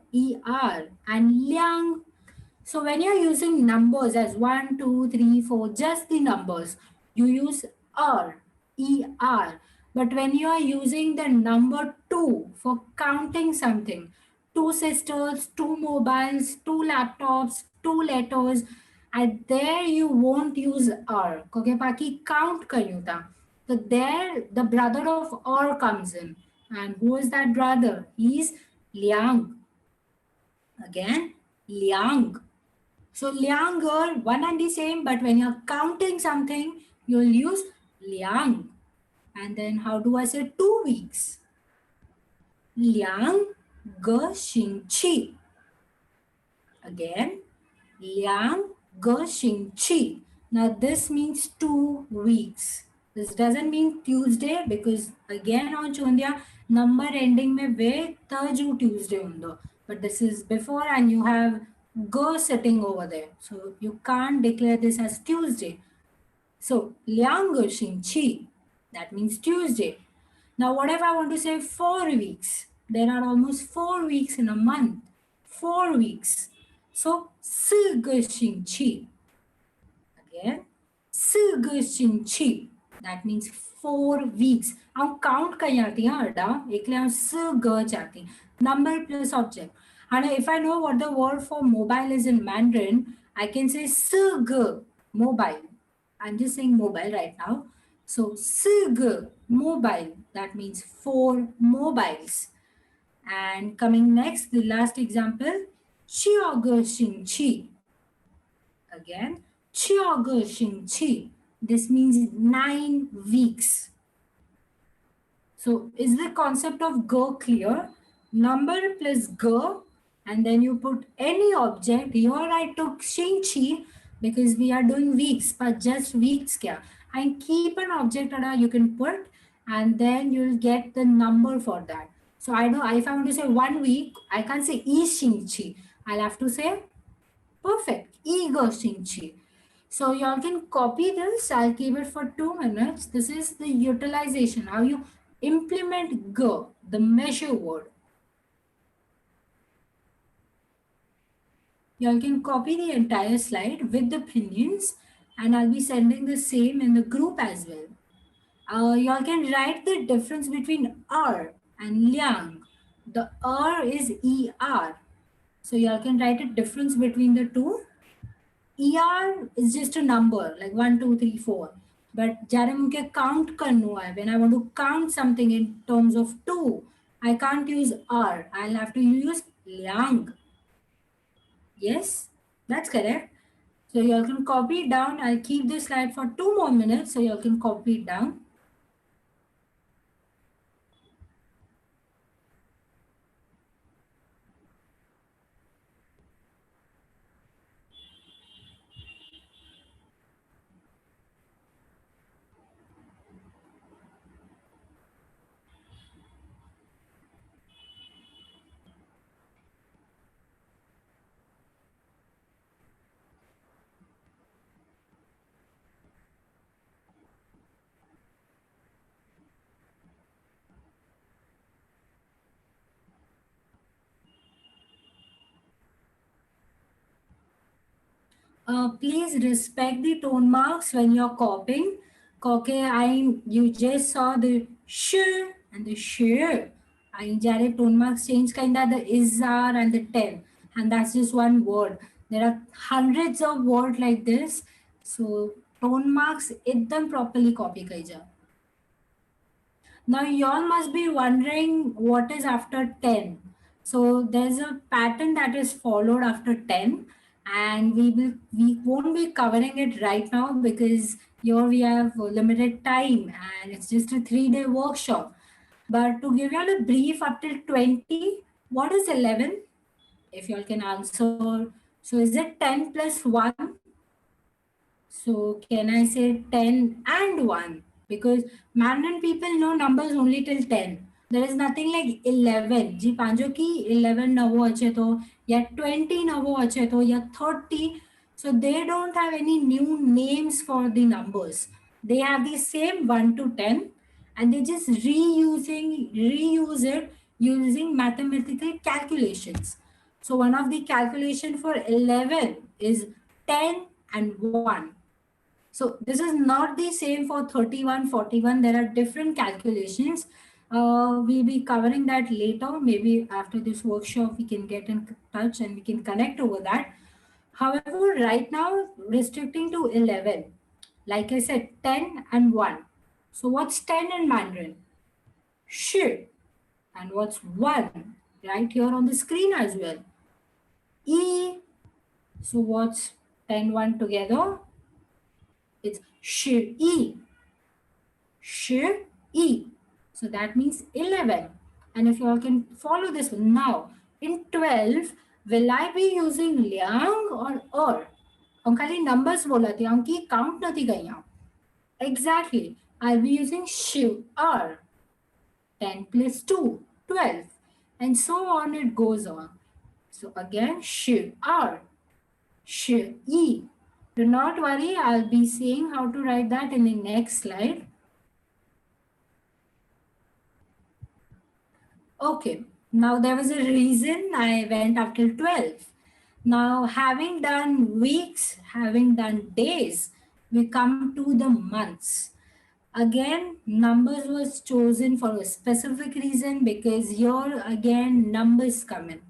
and Liang? So when you're using numbers as 1, 2, 3, 4, just the numbers, you use er, er. But when you are using the number 2 for counting something, two sisters, two mobiles, two laptops, two letters, and there you won't use er. Okay, paki count karyuta. So there the brother of er comes in. And who is that brother? He's Liang. Again, Liang. So Liang are one and the same, but when you're counting something, you'll use Liang. And then how do I say 2 weeks? Liang Ge Xing Qi. Again, Liang Ge Xing Qi. Now this means 2 weeks. This doesn't mean Tuesday because again on Chondya, number ending में वे Thursday Tuesday undo. But this is before and you have Ge sitting over there. So you can't declare this as Tuesday. So Liang Ge Xing Qi. That means Tuesday. Now what if I want to say 4 weeks? There are almost 4 weeks in a month. 4 weeks. So 4个星期. Again, 4个星期. That means 4 weeks. हम count कर जाती हैं अड्डा इसलिए हम 4 जाती number plus object. And if I know what the word for mobile is in Mandarin, I can say 4个 mobile. I'm just saying mobile right now. So 4个 mobile. That means 4 mobiles. And coming next, the last example, 7个星期. Again, 7个星期. This means 9 weeks. So is the concept of go clear? Number plus go, and then you put any object. Here I took Xingqi because we are doing weeks, but just weeks kya. And keep an object you can put, and then you'll get the number for that. So I know if I want to say 1 week, I can't say Yi Xingqi. I'll have to say perfect, Yi Ge Xingqi. So y'all can copy this. I'll keep it for 2 minutes. This is the utilization, how you implement go, the measure word. Y'all can copy the entire slide with the opinions and I'll be sending the same in the group as well. Y'all can write the difference between R and Liang. The R is ER. So y'all can write a difference between the two. ER is just a number like 1, 2, 3, 4. But jare mujhe count karno hai, when I want to count something in terms of 2, I can't use R. I'll have to use Liang. Yes, that's correct. So you all can copy it down. I'll keep this slide for 2 more minutes so you all can copy it down. Please respect the tone marks when you're copying. Copy, you just saw the sh and the sh. I જ્યારે tone marks change kinda the is are and the ten, and that's just one word. There are hundreds of words like this. So tone marks एकदम properly copy kaija. Now, y'all must be wondering what is after 10. So, there's a pattern that is followed after 10, and we won't be covering it right now because here we have limited time and it's just a 3-day workshop. But to give y'all a brief up till 20, what is 11? If y'all can answer. So, is it 10 plus 1? So can I say 10 and 1? Because Mandarin people know numbers only till 10. There is nothing like 11. जी पांचों की 11 नवो अच्छे तो या 20 नवो अच्छे तो या 30. So they don't have any new names for the numbers. They have the same 1 to 10 and they just reuse it using mathematical calculations. So one of the calculation for 11 is 10 and 1. So this is not the same for 31, 41. There are different calculations. We'll be covering that later. Maybe after this workshop, we can get in touch and we can connect over that. However, right now, restricting to 11. Like I said, 10 and 1. So what's 10 in Mandarin? Shi. And what's 1? Right here on the screen as well. E. So what's 10, 1 together? It's shi. E. Shi E. So that means 11. And if you all can follow this one now, in 12, will I be using liang or er? हम खाली numbers बोला थी हम की count नहीं गई यहाँ. Exactly. I'll be using shiv er. 10 plus 2, 12. And so on it goes on. So again, shiv er. Shiv E. Do not worry, I'll be seeing how to write that in the next slide. Okay, now there was a reason I went up till 12. Now, having done weeks, having done days, we come to the months. Again, numbers was chosen for a specific reason because here again numbers come in.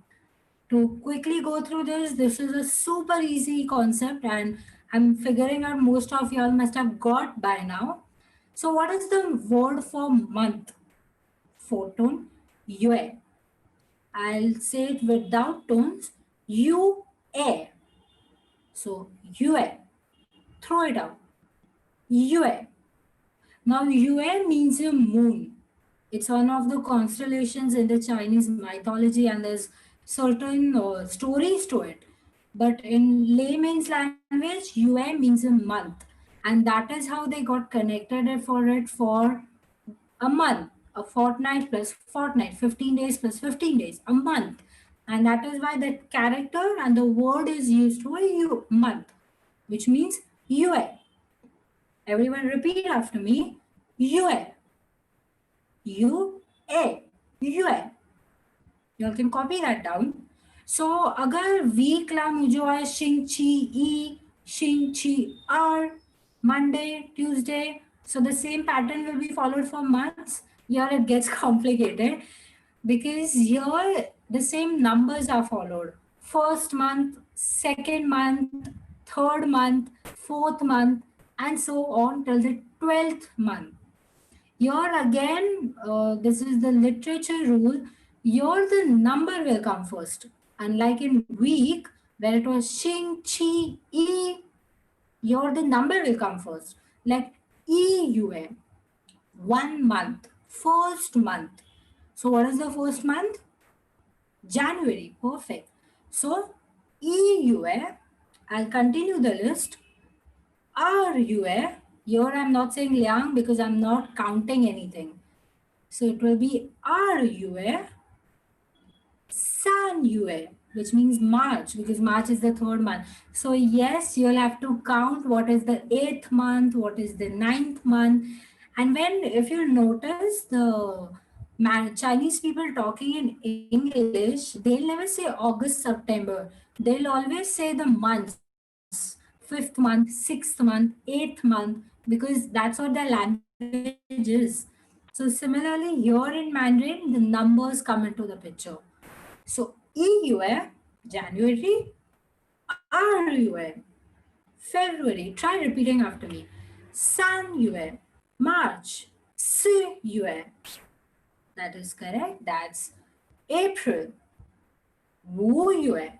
To quickly go through this is a super easy concept and I'm figuring out most of y'all must have got by now. So what is the word for month? Photon, yue. I'll say it without tones. U A. So U A. Throw it out. U A. Now U A means a moon. It's one of the constellations in the Chinese mythology, and there's certain stories to it. But in layman's language, UA means a month, and that is how they got connected for it for a month, a fortnight plus fortnight, 15 days plus 15 days, a month. And that is why the character and the word is used to a month, which means UA. Everyone repeat after me. UA. UA. UA. You all can copy that down. So अगर week ला मुझे आए शिंग ची ई शिंग ची R Monday Tuesday, so the same pattern will be followed for months. Here it gets complicated because here the same numbers are followed. First month, second month, third month, fourth month, and so on till the 12th month. Here again, this is the literature rule. Here the number will come first. Unlike in week, where it was shing, chi, e, here the number will come first. Like EUA, 1 month, first month. So what is the first month? January, perfect. So EUA, I'll continue the list. RUA, here I'm not saying Liang because I'm not counting anything. So it will be RUA, San UA, which means March because March is the third month. So yes, you'll have to count what is the 8th month, what is the 9th month. And when, if you notice the Chinese people talking in English, they'll never say August, September. They'll always say the months. fifth month, sixth month, eighth month, because that's what their language is. So similarly, here in Mandarin, the numbers come into the picture. So EUA, January, RUA, February. Try repeating after me. San Yue, March, Si Yue. That is correct. That's April, Wu Yue,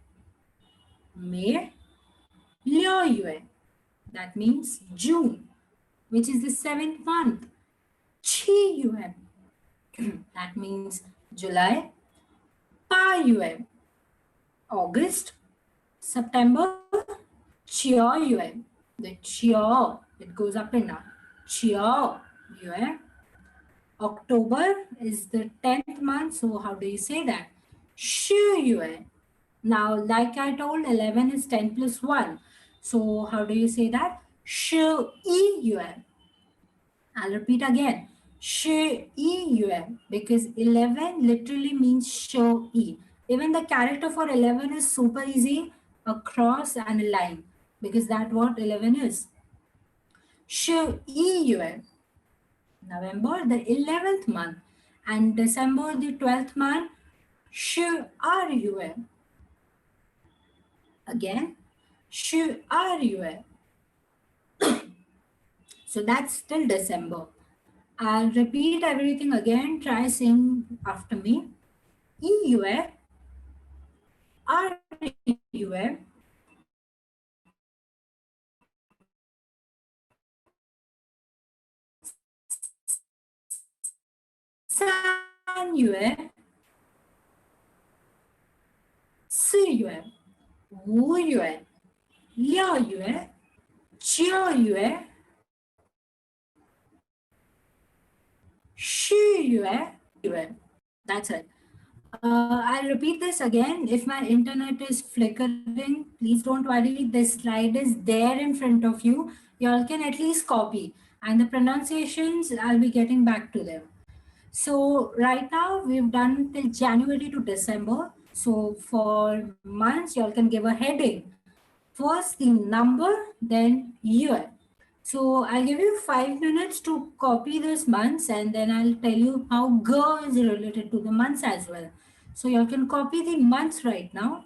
May, Liu Yue. That means June, which is the seventh month. Qi Yue. That means July. Pa Yue, August. September, Chiao Yue. The Chiao, it goes up and down. Chiao Yue. October is the 10th month, so how do you say that? Shu Yue. Now, like I told, 11 is 10 plus 1. So, how do you say that? Shu Yi Yue. I'll repeat again. Shu Yi Yue. Because 11 literally means Shu Yi. Even the character for 11 is super easy, a cross and a line. Because that's what 11 is. Shu Yi Yue. November, the 11th month, and December, the 12th month. Shu are you? Again, Shu are you? So that's till December. I'll repeat everything again. Try saying after me. EUA, RUA, San Yue, Si Yue, Wu Yue, Liao Yue, Jiao Yue, Xu Yue, Yue. That's it. I'll repeat this again. If my internet is flickering, please don't worry. This slide is there in front of you. Y'all can at least copy. And the pronunciations, I'll be getting back to them. So right now we've done till January to December. So for months, y'all can give a heading. First the number, then year. So I'll give you 5 minutes to copy this months, and then I'll tell you how Go is related to the months as well. So you can copy the months right now.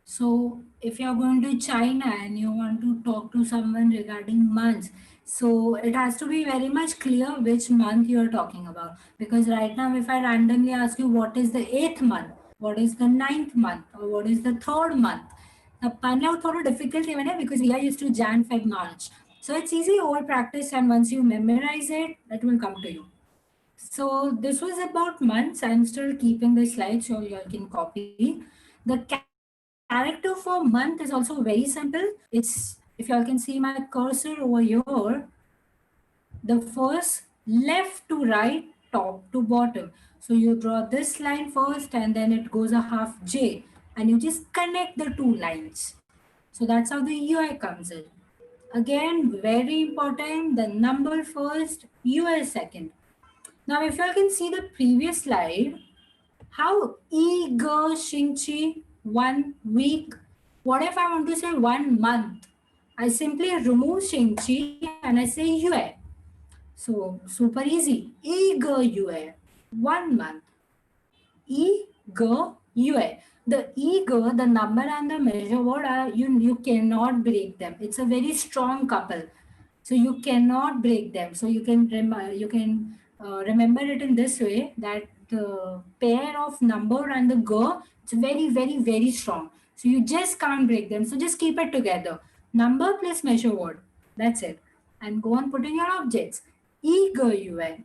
So if you're going to China and you want to talk to someone regarding months, so it has to be very much clear which month you're talking about. Because right now, if I randomly ask you what is the eighth month, what is the ninth month, or what is the third month, the panna thought difficult even because we are used to Jan, Feb, March. So it's easy over practice, and once you memorize it, it will come to you. So this was about months. I'm still keeping the slides so you all can copy. The character for month is also very simple. It's, if you all can see my cursor over here, the first left to right, top to bottom. So you draw this line first and then it goes a half J and you just connect the two lines. So that's how the UI comes in. Again, very important, the number first, UI second. Now, if you all can see the previous slide, how eager Shingchi 1 week? What if I want to say 1 month? I simply remove Shingchi and I say Yue. So super easy. Eager Yue. 1 month. Eager UA. The ego, the number and the measure word are you cannot break them. It's a very strong couple, so you cannot break them. So you can remember it in this way that the pair of number and the go, it's very very very strong. So you just can't break them. So just keep it together. Number plus measure word. That's it. And go on putting your objects. Ego UA.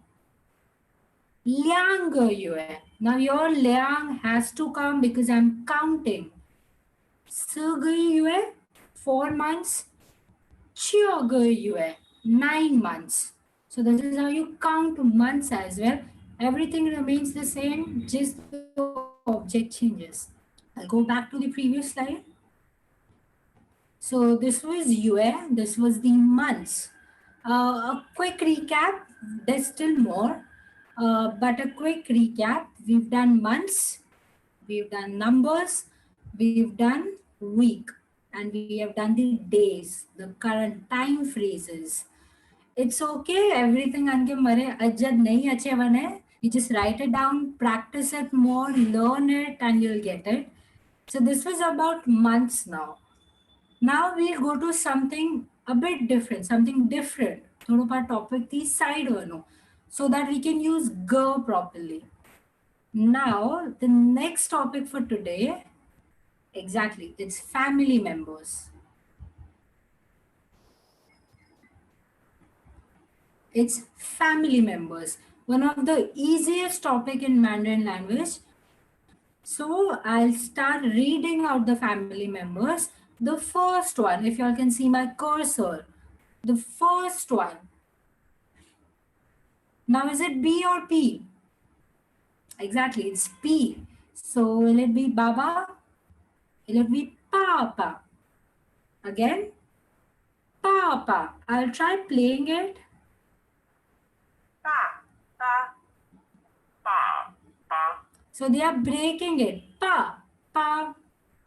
Liang yue. Now your liang has to come because I'm counting. Su yue, 4 months. Chiu yue, 9 months. So this is how you count months as well. Everything remains the same, just the object changes. I'll go back to the previous slide. So this was UA, this was the months. A quick recap, there's still more, but a quick recap. We've done months, we've done numbers, we've done week, and we have done the days, the current time phrases. It's okay, everything anke mare ajad nahi ache bane. You just write it down, practice it more, learn it, and you'll get it. So this was about months now. Now we'll go to something a bit different, something different. થોડું આ topic થી side વાનો, so that we can use go properly. Now the next topic for today, exactly, it's family members. It's family members. One of the easiest topic in Mandarin language. So I'll start reading out the family members. The first one, if y'all can see my cursor, the first one. Now is it B or P? Exactly, it's P. So will it be Baba? Will it be Papa? Again, Papa. I'll try playing it. 爸爸爸爸 So they are breaking it. Pa, pa.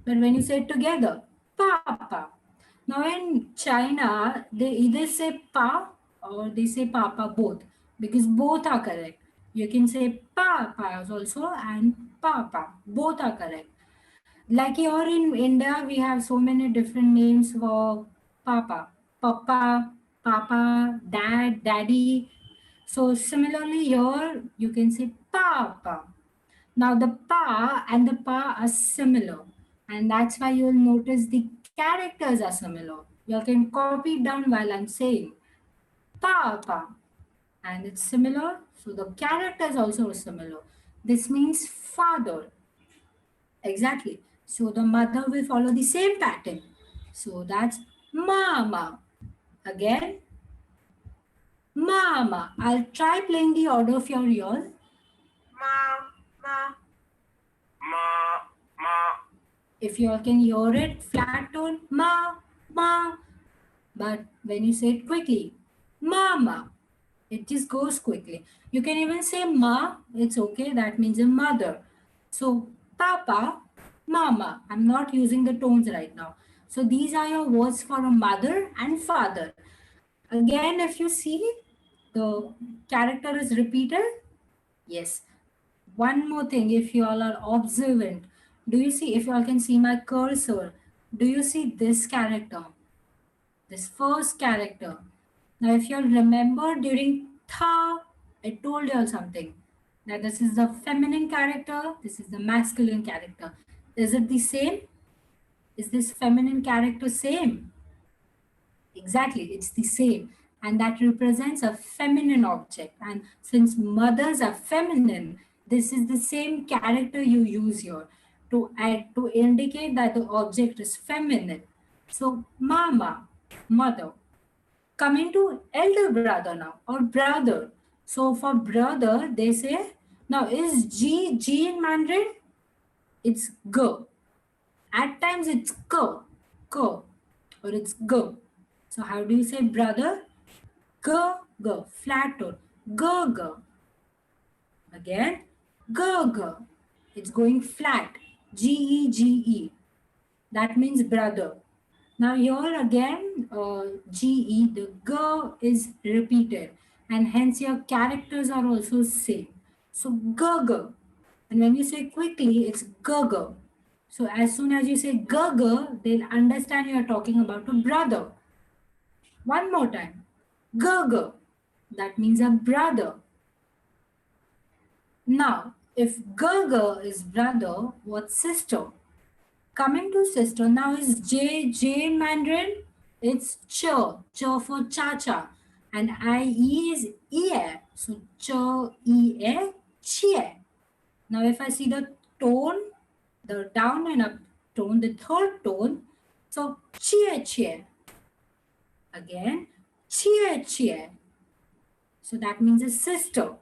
But when you say it together, papa. Now in China, they either say pa or they say papa both, because both are correct. You can say papa also and papa. Both are correct. Like here in India, we have so many different names for papa. Papa, papa, dad, daddy. So similarly here, you can say papa. Now the pa and the pa are similar, and that's why you'll notice the characters are similar. You can copy it down while I'm saying pa pa, and it's similar, so the characters also are similar. This means father. Exactly. So the mother will follow the same pattern. So that's mama. Again, mama. I'll try playing the order for y'all. 妈妈妈妈 If you all can hear it, flat tone, ma, ma. But when you say it quickly, mama, it just goes quickly. You can even say ma, it's okay, that means a mother. So, papa, mama. I'm not using the tones right now. So, these are your words for a mother and father. Again, if you see, the character is repeated. Yes. One more thing, if you all are observant, do you see, if you all can see my cursor, do you see this character? This first character. Now, if you all remember during tha, I told you all something. That this is the feminine character, this is the masculine character. Is it the same? Is this feminine character same? Exactly, it's the same. And that represents a feminine object. And since mothers are feminine, this is the same character you use here to add to indicate that the object is feminine. So mama, mother. Coming to elder brother now, or brother. So for brother, they say, now is G in Mandarin? It's G. At times it's K, or it's G. So how do you say brother? G, G, flat tone. G, G. Again, G, G. It's going flat. Ge. That means brother. Now here again, GE, the G is repeated, and hence your characters are also same. So G, G. And when you say quickly, it's gurgle. So as soon as you say gurgle, they'll understand you're talking about a brother. One more time. Gurgle. That means a brother. Now, if gurgle is brother, what's sister? Coming to sister, now is J in Mandarin? It's ch, ch for cha-cha. And IE is ear. So ch, e, chie. Now if I see the tone, the down and up tone, the third tone, so chie chie. Again, chie chie. So that means a sister.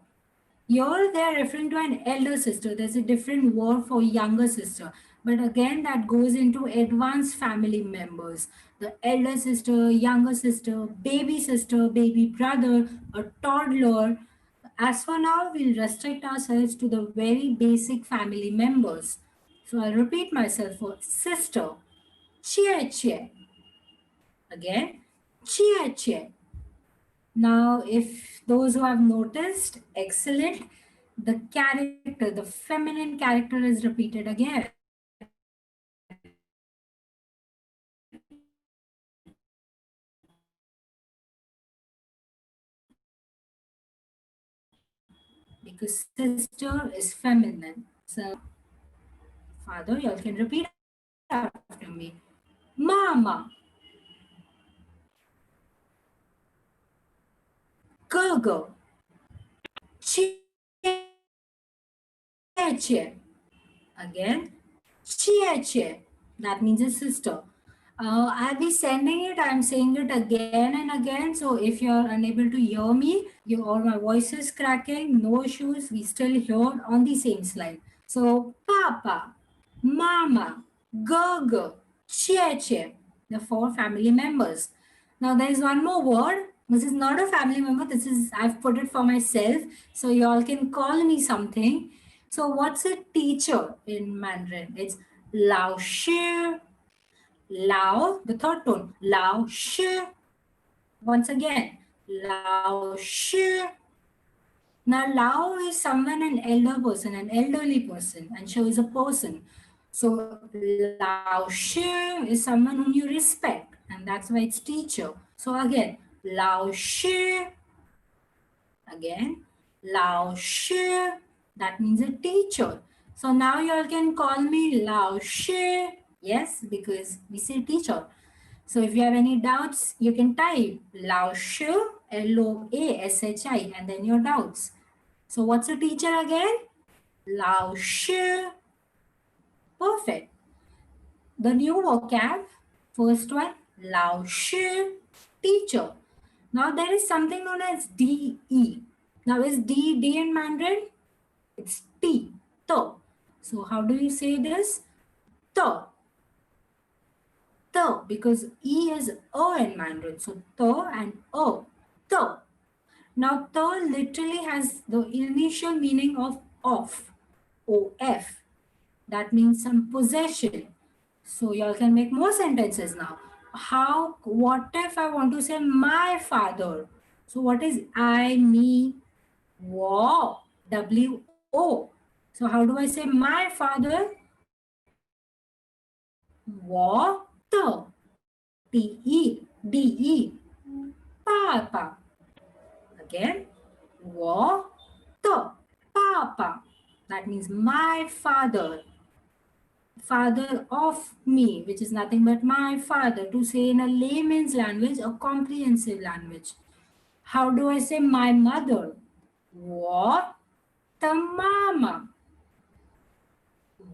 Here they are referring to an elder sister. There's a different word for younger sister. But again, that goes into advanced family members. The elder sister, baby brother, a toddler. As for now, we'll restrict ourselves to the very basic family members. So I'll repeat myself for sister. Chia chia. Again, chia chia. Now, if those who have noticed, excellent. The character, the feminine character is repeated again. Because sister is feminine. So, father, you all can repeat after me. Mama, Gogo, Chia Chia. Again, Chia Chia. That means a sister. I'll be sending it. I'm saying it again and again. So if you're unable to hear me, or my voice is cracking, no issues. We still hear on the same slide. So Papa, Mama, Gogo, Cheche, the four family members. Now there is one more word. This is not a family member. This is I've put it for myself. So you all can call me something. So what's a teacher in Mandarin? It's Lao Shi. Lao, the third tone. Lao Shi. Once again, Lao Shi. Now, Lao is someone, an elder person, an elderly person, and Shu is a person. So, Lao Shi is someone whom you respect, and that's why it's teacher. So, again, Lao Shi, again, Lao Shi, that means a teacher. So, now you all can call me Lao Shi, yes, because we say teacher. So if you have any doubts, you can type Lao Shu, Loashi, and then your doubts. So what's a teacher again? Lao Shu. Perfect. The new vocab, first one, Lao Shu, teacher. Now there is something known as DE. Now is D in Mandarin? It's T, to. So how do you say this? To, to, because E is O in Mandarin. So to and O, to. Now, the literally has the initial meaning of off, OF. That means some possession. So, y'all can make more sentences now. How, what if I want to say my father? So, what is I, me, wo, W-O? So, how do I say my father? Wo, the, T-E, D-E, papa. Again, wo, the, papa. That means my father, father of me, which is nothing but my father, to say in a layman's language, a comprehensive language. How do I say my mother? What? The mama.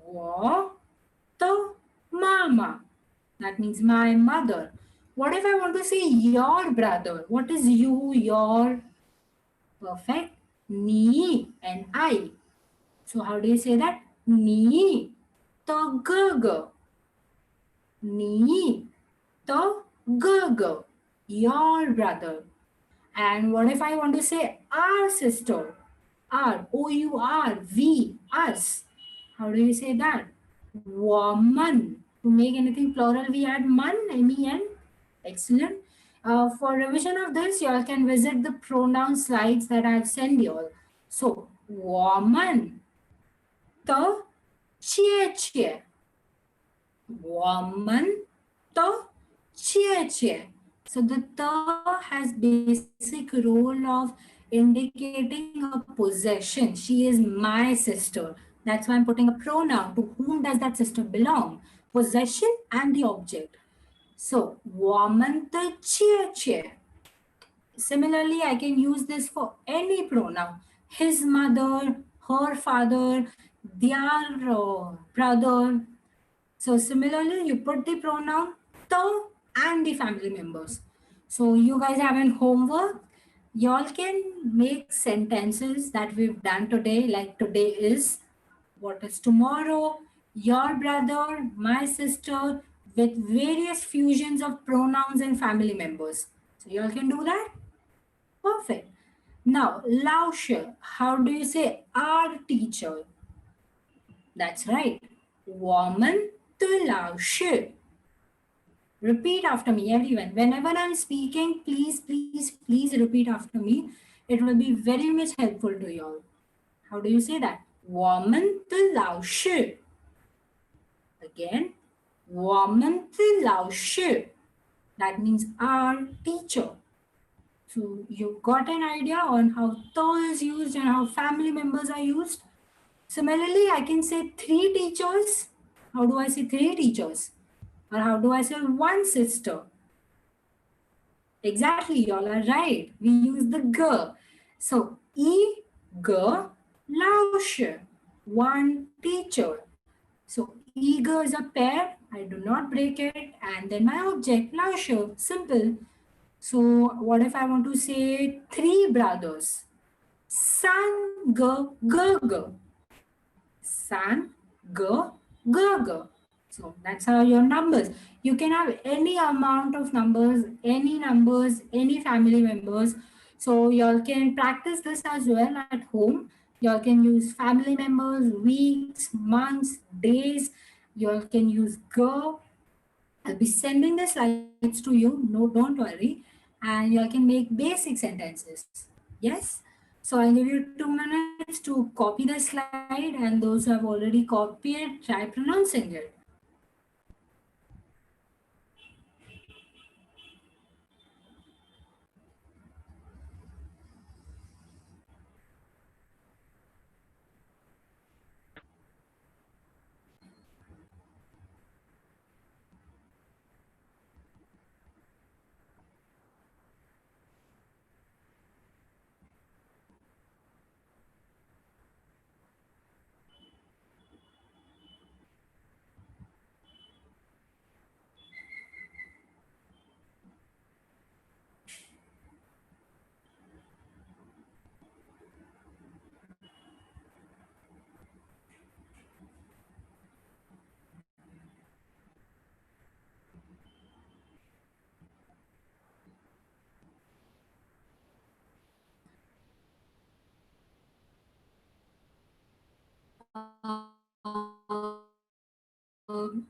What? The mama. That means my mother. What if I want to say your brother? What is you, your? Perfect. Me and I. So how do you say that? Ni to go. Ni to go. Your brother. And what if I want to say our sister? Our, O-U-R, we, us. How do you say that? Woman. To make anything plural, we add man, M-E-N. Excellent. For revision of this, you all can visit the pronoun slides that I've sent you all. So, woman, 的切切，我们的切切. So the the has basic role of indicating a possession. She is my sister. That's why I'm putting a pronoun. To whom does that sister belong? Possession and the object. So 我们的姐姐. Similarly, I can use this for any pronoun. His mother, her father, their brother. So similarly, you put the pronoun the and the family members. So you guys have an homework. Y'all can make sentences that we've done today, like today is, what is tomorrow, your brother, my sister, with various fusions of pronouns and family members. So y'all can do that? Perfect. Now, Lausche, how do you say our teacher? That's right. 我们的老师. Repeat after me, everyone. Whenever I'm speaking, please repeat after me. It will be very much helpful to you all. How do you say that? 我们的老师. Again, 我们的老师. That means our teacher. So you got an idea on how to is used and how family members are used. Similarly, I can say three teachers. How do I say three teachers? Or how do I say one sister? Exactly, y'all are right. We use the g. So, g, lausche, one teacher. So, g is a pair. I do not break it. And then my object, lausche, simple. So, what if I want to say three brothers? San, g. San, g, g. So that's how your numbers. You can have any amount of numbers, any family members. So y'all can practice this as well at home. Y'all can use family members, weeks, months, days. Y'all can use go. I'll be sending the slides to you. No, don't worry. And y'all can make basic sentences. Yes? So I'll give you 2 minutes to copy the slide, and those who have already copied, try pronouncing it.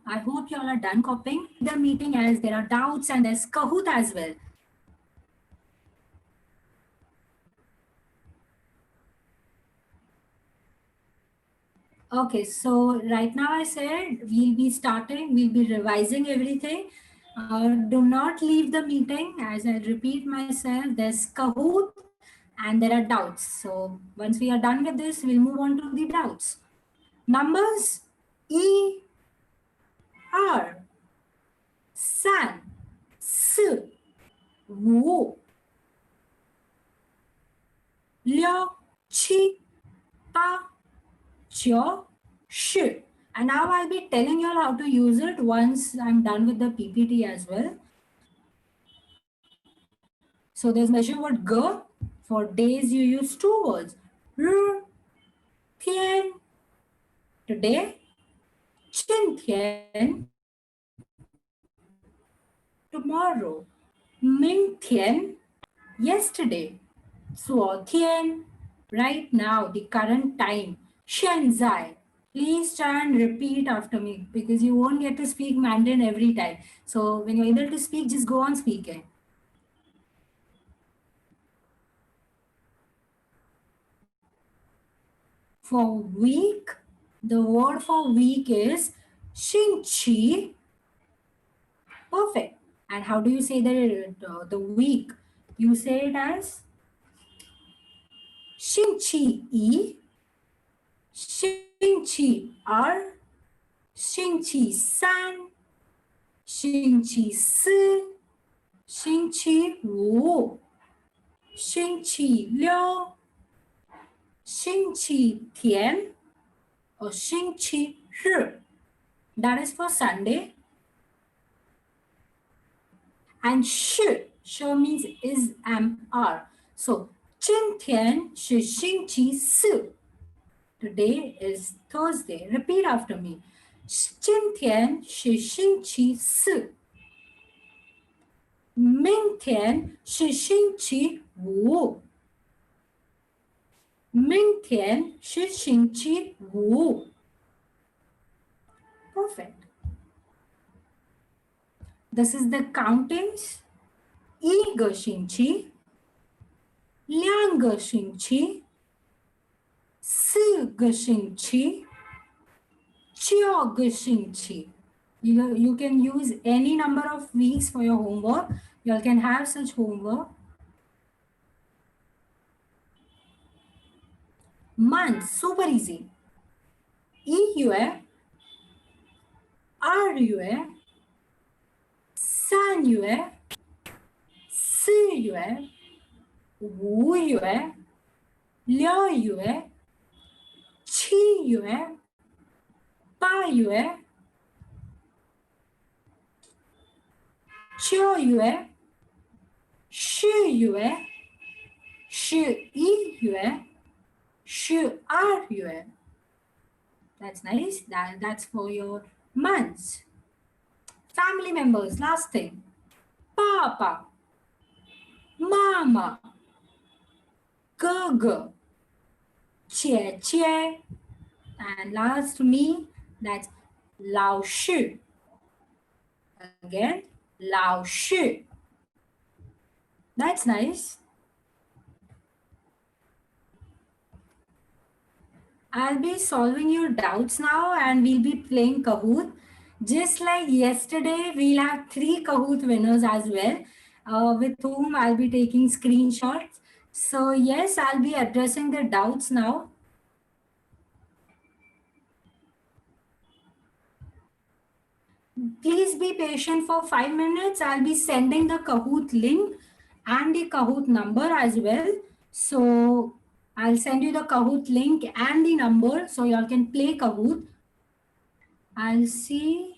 I hope you all are done copying. The meeting as there are doubts and there's Kahoot as well. Okay, so right now I said we'll be revising everything. Do not leave the meeting. As I repeat myself, there's Kahoot and there are doubts. So once we are done with this, we'll move on to the doubts. Numbers E, R, San, S, Wu, 6、8、9、10. And now I'll be telling you all how to use it once I'm done with the PPT as well. So there's measure word G. For days you use two words. R, Tian, today. Chin Tian, tomorrow. Ming Tian, yesterday. Suo Tian, right now, the current time. Shenzai. Please try and repeat after me because you won't get to speak Mandarin every time. So when you're able to speak, just go on speaking. For week, The word for week is 星期. Perfect. And how do you say the week? You say it as 星期一, 星期二, 星期三, 星期四, 星期五, 星期六, 星期天, or 星期日. That is for Sunday. And 是 means is, am, are. So 今天是星期四. Today is Thursday. Repeat after me. 今天是星期四. 明天是星期五. 明天是星期五. Perfect. This is the countings. 一个星期, 两个星期, 四个星期, 九个星期. You can use any number of weeks for your homework. You can have such homework. Months, super easy. 一月、二月、三月、4月、5月、6月、7月、8月、9月、10月、11月、12月. That's nice. That's for your months. Family members, last thing. Papa, Mama, 哥哥, 姐姐, and last me, that's 老师. Again, 老师. That's nice. I'll be solving your doubts now and we'll be playing Kahoot. Just like yesterday, we'll have 3 Kahoot winners as well, with whom I'll be taking screenshots. So yes, I'll be addressing the doubts now. Please be patient for 5 minutes. I'll be sending the Kahoot link and the Kahoot number as well. So I'll send you the Kahoot link and the number so y'all can play Kahoot. I'll see.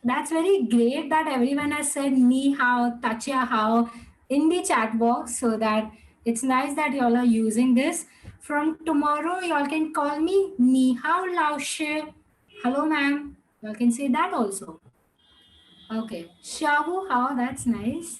That's very great that everyone has said ni hao, tachia hao in the chat box, so that it's nice that y'all are using this. From tomorrow, y'all can call me ni hao lao shi. Hello, ma'am. Y'all can say that also. Okay. Shawu hao, that's nice.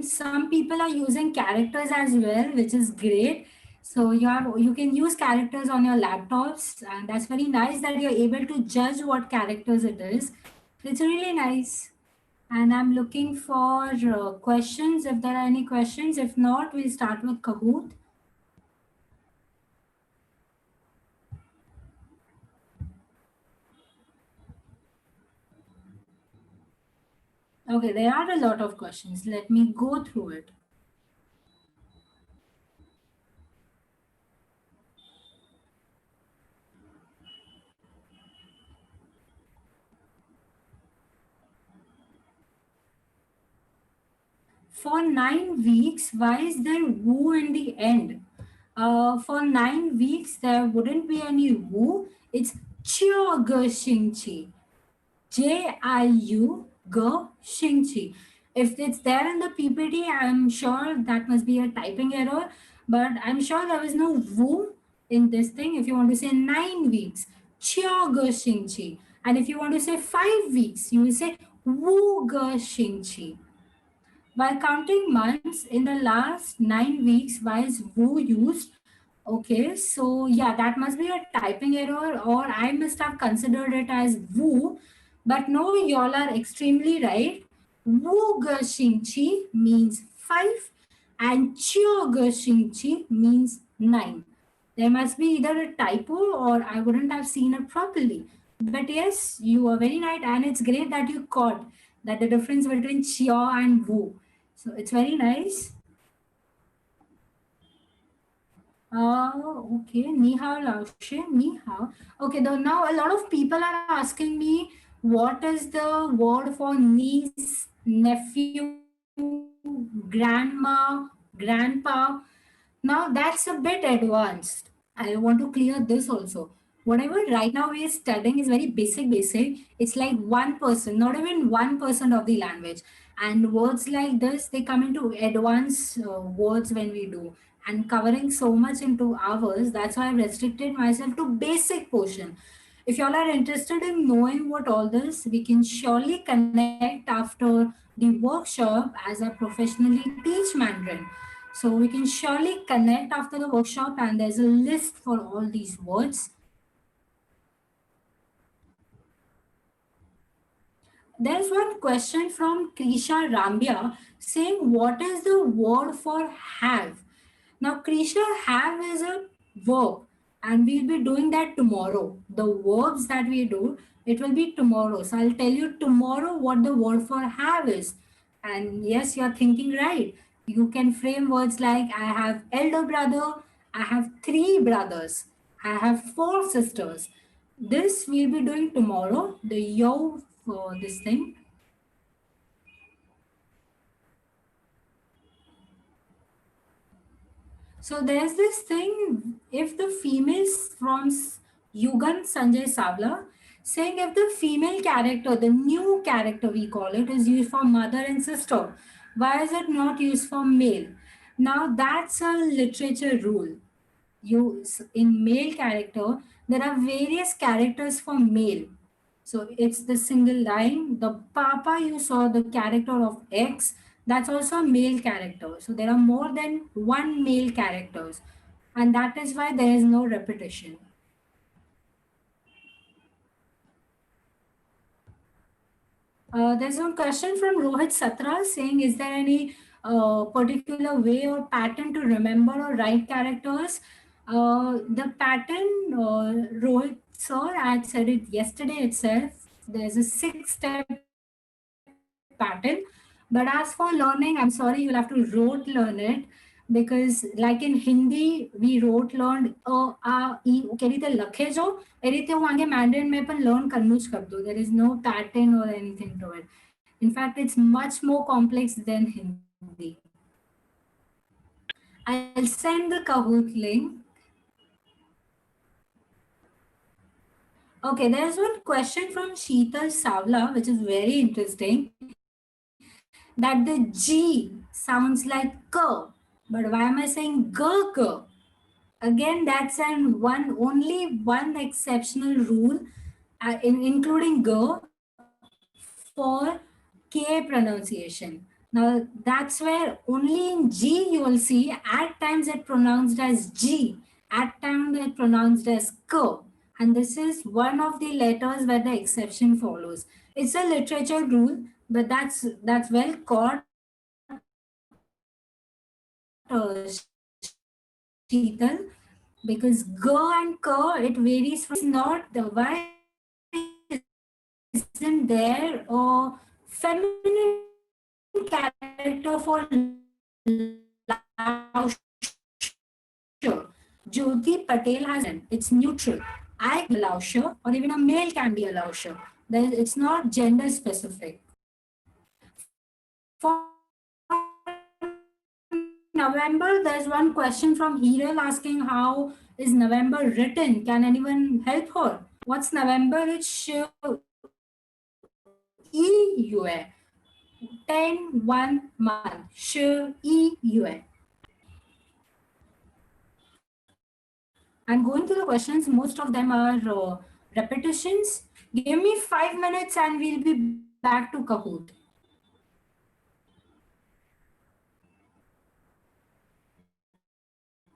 Some people are using characters as well, which is great. So you can use characters on your laptops, and that's very nice that you're able to judge what characters it is. It's really nice. And I'm looking for questions, if there are any questions. If not, we'll start with Kahoot. Okay, there are a lot of questions. Let me go through it. For 9 weeks, why is there woo in the end? For 9 weeks, there wouldn't be any woo. It's Jiu Ge Xing Qi. Jiu Ge Xing Qi. If it's there in the PPT, I'm sure that must be a typing error, but I'm sure there is no woo in this thing. If you want to say 9 weeks, Jiu Ge Xing Qi. And if you want to say 5 weeks, you will say Wu Ge Xing Qi. While counting months in the last 9 weeks, why is Wu used? Okay, so yeah, that must be a typing error, or I must have considered it as Wu. But no, y'all are extremely right. Wu Ge Xing Qi means 5, and Chiu Ge Xing Qi means 9. There must be either a typo or I wouldn't have seen it properly. But yes, you are very right, and it's great that you caught that the difference between Chia and Wu. So it's very nice. Okay, ni hao lao she, ni hao. Okay, now a lot of people are asking me what is the word for niece, nephew, grandma, grandpa. Now that's a bit advanced. I want to clear this also. Whatever right now we are studying is very basic. It's like 1%, not even 1% of the language. And words like this, they come into advanced words when we do. And covering so much into hours, that's why I've restricted myself to basic portion. If y'all are interested in knowing what all this, we can surely connect after the workshop as I professionally teach Mandarin. So we can surely connect after the workshop, and there's a list for all these words. There's one question from Krisha Rambia saying, what is the word for have? Now, Krisha, have is a verb, and we'll be doing that tomorrow. The verbs that we do, it will be tomorrow. So, I'll tell you tomorrow what the word for have is. And yes, you're thinking right. You can frame words like I have elder brother, I have 3 brothers, I have 4 sisters. This we'll be doing tomorrow. The yo for this thing. So there's this thing, if the females from Yugan Sanjay Savla saying if the female character, the new character we call it, is used for mother and sister, why is it not used for male? Now that's a literature rule. In male character, there are various characters for male. So it's the single line. The Papa you saw, the character of X, that's also a male character. So there are more than one male characters. And that is why there is no repetition. There's one question from Rohit Satra saying, is there any particular way or pattern to remember or write characters? The pattern, Rohit sir, I had said it yesterday itself. There's a 6-step pattern. But as for learning, I'm sorry, you'll have to rote learn it because, like in Hindi, we rote learned कह रही थे लखे जो कह रही थे वो आगे मैंड्रिन में अपन लर्न करनू ज कर दो there is no pattern or anything to it in fact it's much more complex than Hindi I'll send the Kahoot link. Okay, there's one question from Sheetal Savla, which is very interesting, that the G sounds like K, but why am I saying G? Again, that's only one exceptional rule, including G for K pronunciation. Now, that's where only in G you will see at times it pronounced as G, at times it pronounced as K. And this is one of the letters where the exception follows. It's a literature rule, but that's well caught, Sheetal, because G and K, it varies from why isn't there a feminine character for Lausher? Jyoti Patel has a feminine. It's neutral. I can be a Lausher, or even a male can be a Lausher. It's not gender specific. For November, there's one question from Hirel asking how is November written? Can anyone help her? What's November? It's Sh-E-U-A. 10 1 month. Sh-E-U-A. I'm going through the questions. Most of them are repetitions. Give me 5 minutes and we'll be back. back to Kahoot.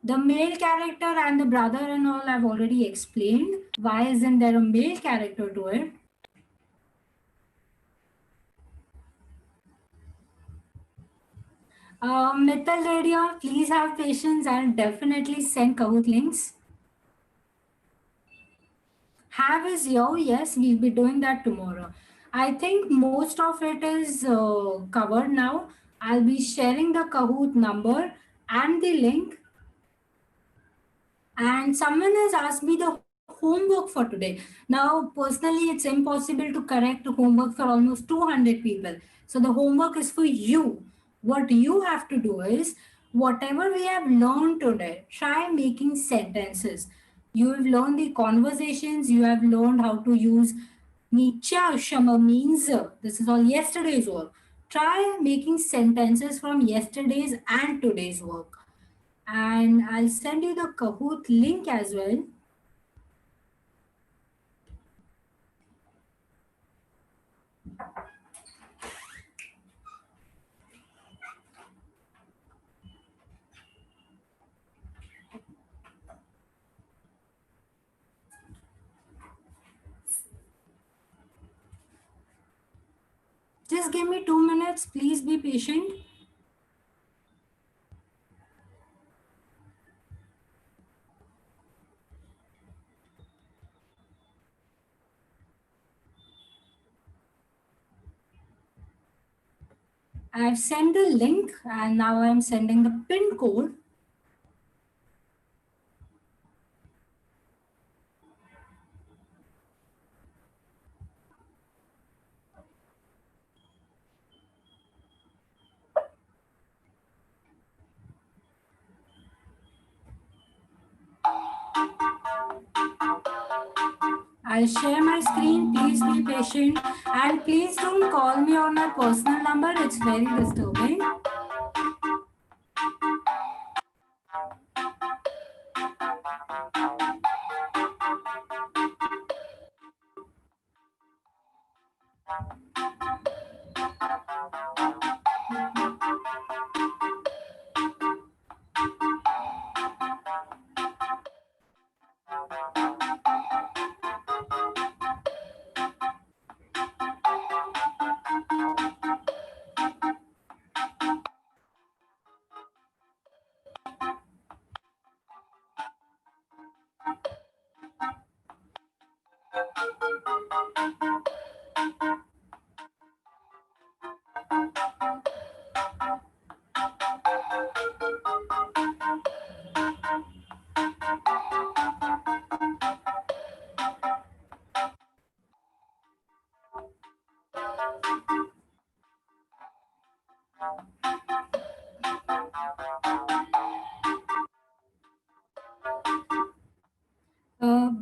The male character and the brother and all I've already explained. Why isn't there a male character to it? Mithil Radio, please have patience and definitely send Kahoot links. Have is here, yes, we'll be doing that tomorrow. I think most of it is covered now. I'll be sharing the Kahoot number and the link. And someone has asked me the homework for today. Now, personally, it's impossible to correct homework for almost 200 people. So, the homework is for you. What you have to do is whatever we have learned today, try making sentences. You have learned the conversations, you have learned how to use Nietzsche, Shama means. This is all yesterday's work. Try making sentences from yesterday's and today's work, and I'll send you the Kahoot link as well. Just give me 2 minutes. Please be patient. I've sent the link and now I'm sending the pin code. I'll share my screen. Please be patient. And please don't call me on my personal number. It's very disturbing.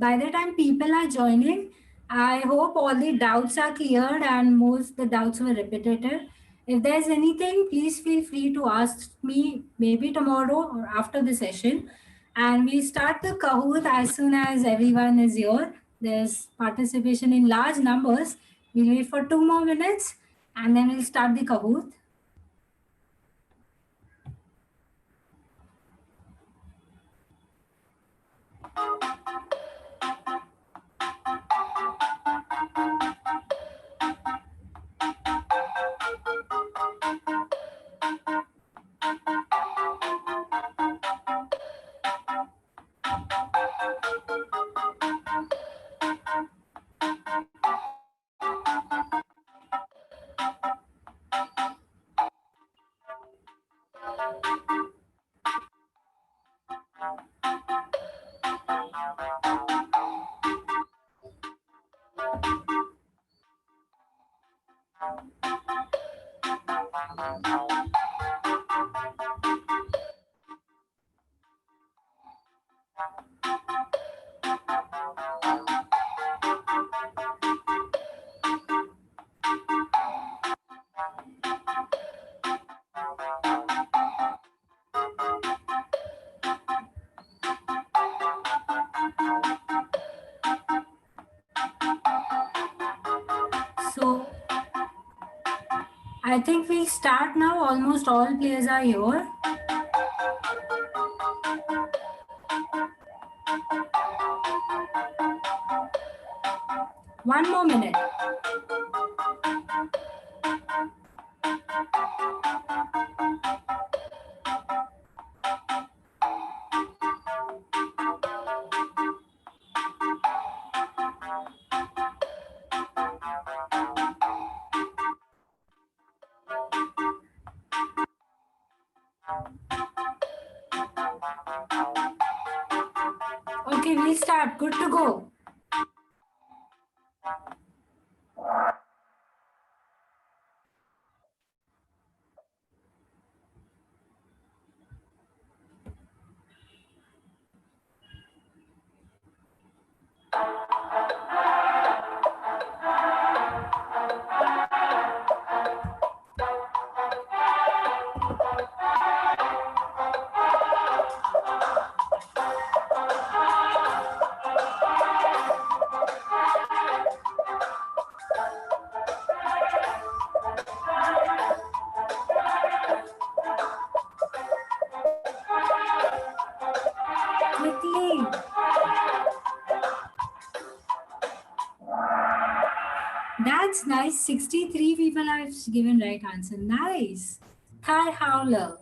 By the time people are joining, I hope all the doubts are cleared and most the doubts were repetitive. If there's anything, please feel free to ask me maybe tomorrow or after the session. And we'll start the Kahoot as soon as everyone is here. There's participation in large numbers. We'll wait for 2 more minutes and then we'll start the Kahoot. I think we start now. Almost all players are here. One more minute. Okay, we'll start. Good to go. Quickly. That's nice. 63 people have given right answer. Nice. Thai howler.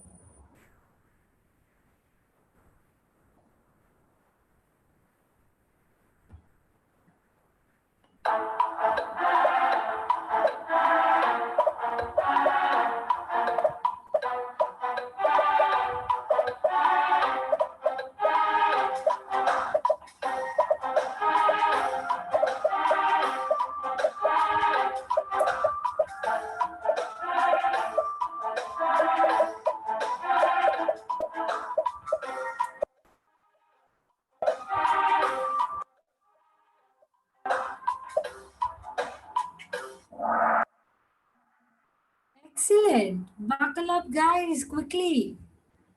Excellent. Buckle up, guys, quickly.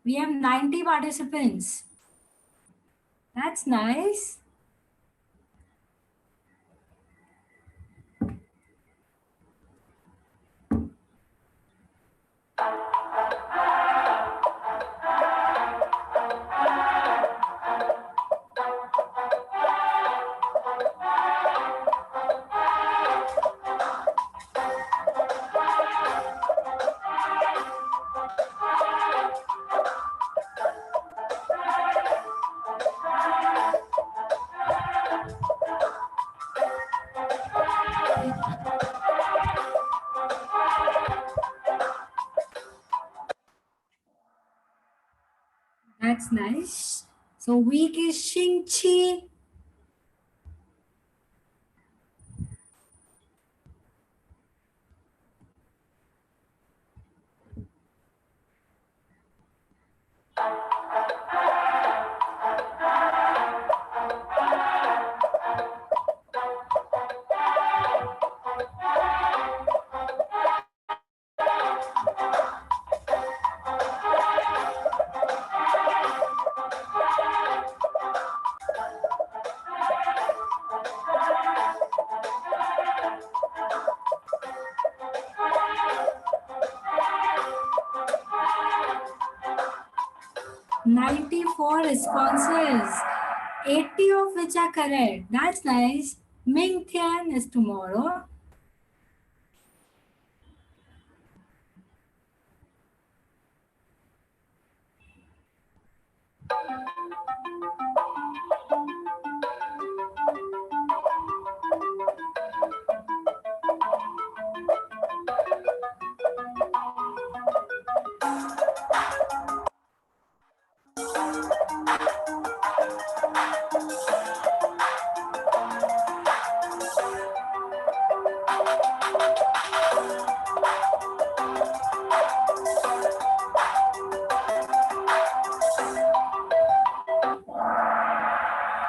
We have 90 participants. That's nice. That's nice. So week is Xing Chi. Ninety-four responses, 80 of which are correct. That's nice. Ming Tian is tomorrow.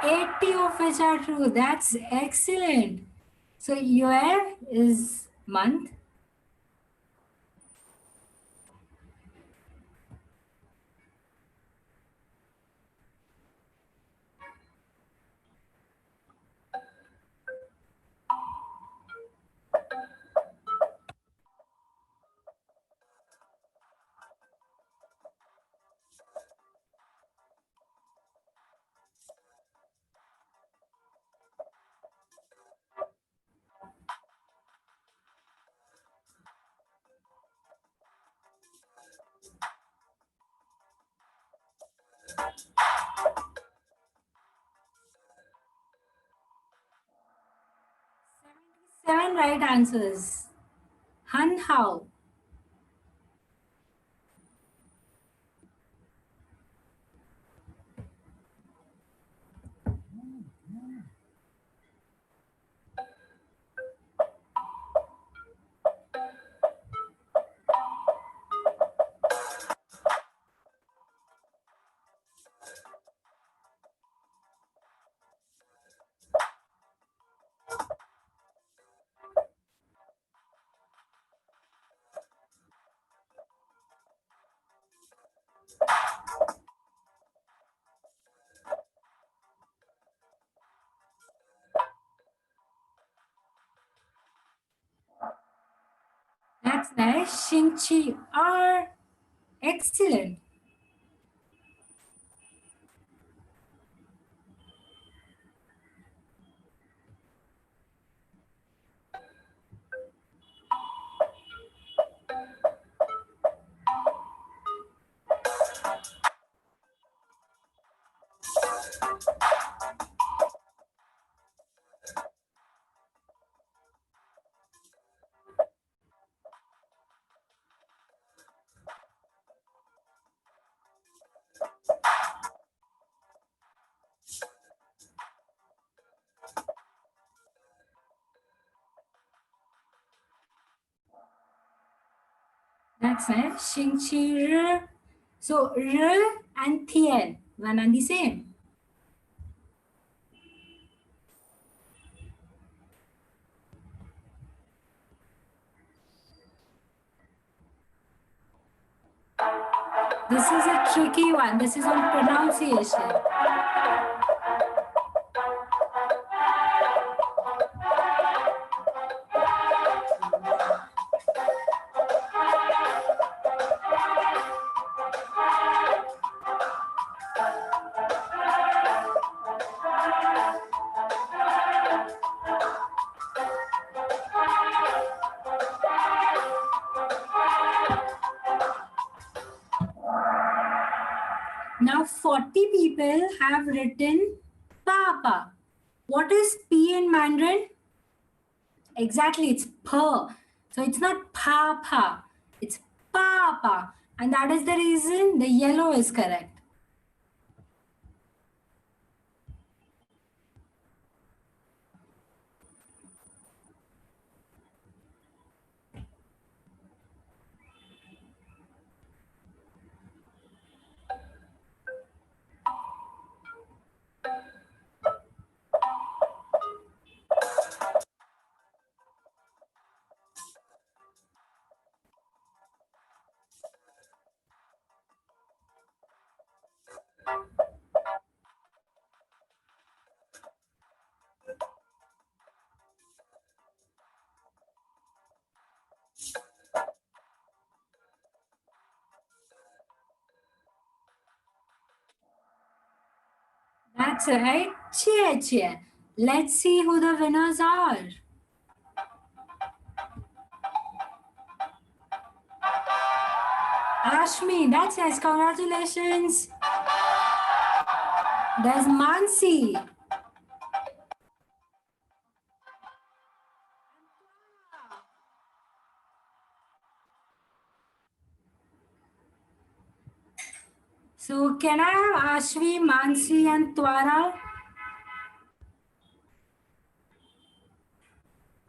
80 of which are true. That's excellent. So year is month. 7 right answers. Han Hao. That's nice. Xing Chi R. Excellent. That's nice. Xing Chi R. So R and Tian, one and the same. This is a tricky one. This is on pronunciation. Now 40 people have written Papa. What is P in Mandarin? Exactly, it's per. So it's not Papa, it's Papa. And that is the reason the yellow is correct. That's right. Cheer, cheer. Let's see who the winners are. Ashmi, that's nice. Congratulations. There's Mansi. So can I have Ashvi, Mansi, and Twara?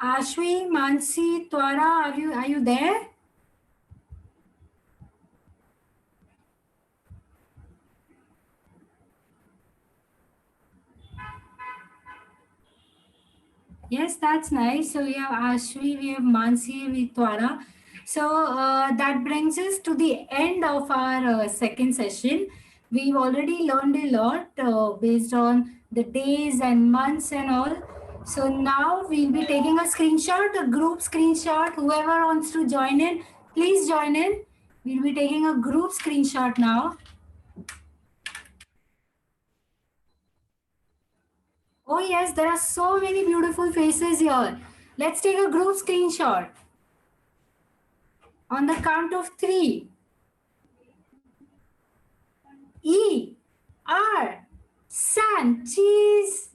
Ashvi, Mansi, Twara, are you there? Yes, that's nice. So we have Ashvi, we have Mansi, we have Twara. So that brings us to the end of our second session. We've already learned a lot based on the days and months and all. So now we'll be taking a screenshot, a group screenshot. Whoever wants to join in, please join in. We'll be taking a group screenshot now. Oh yes, there are so many beautiful faces here. Let's take a group screenshot. On the count of three. E, R, sun, cheese.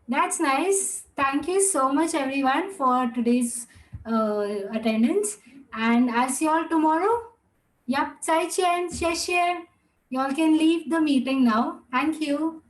That's nice. Thank you so much, everyone, for today's attendance. And I'll see you all tomorrow. Yep, 再见，谢谢. You all can leave the meeting now. Thank you.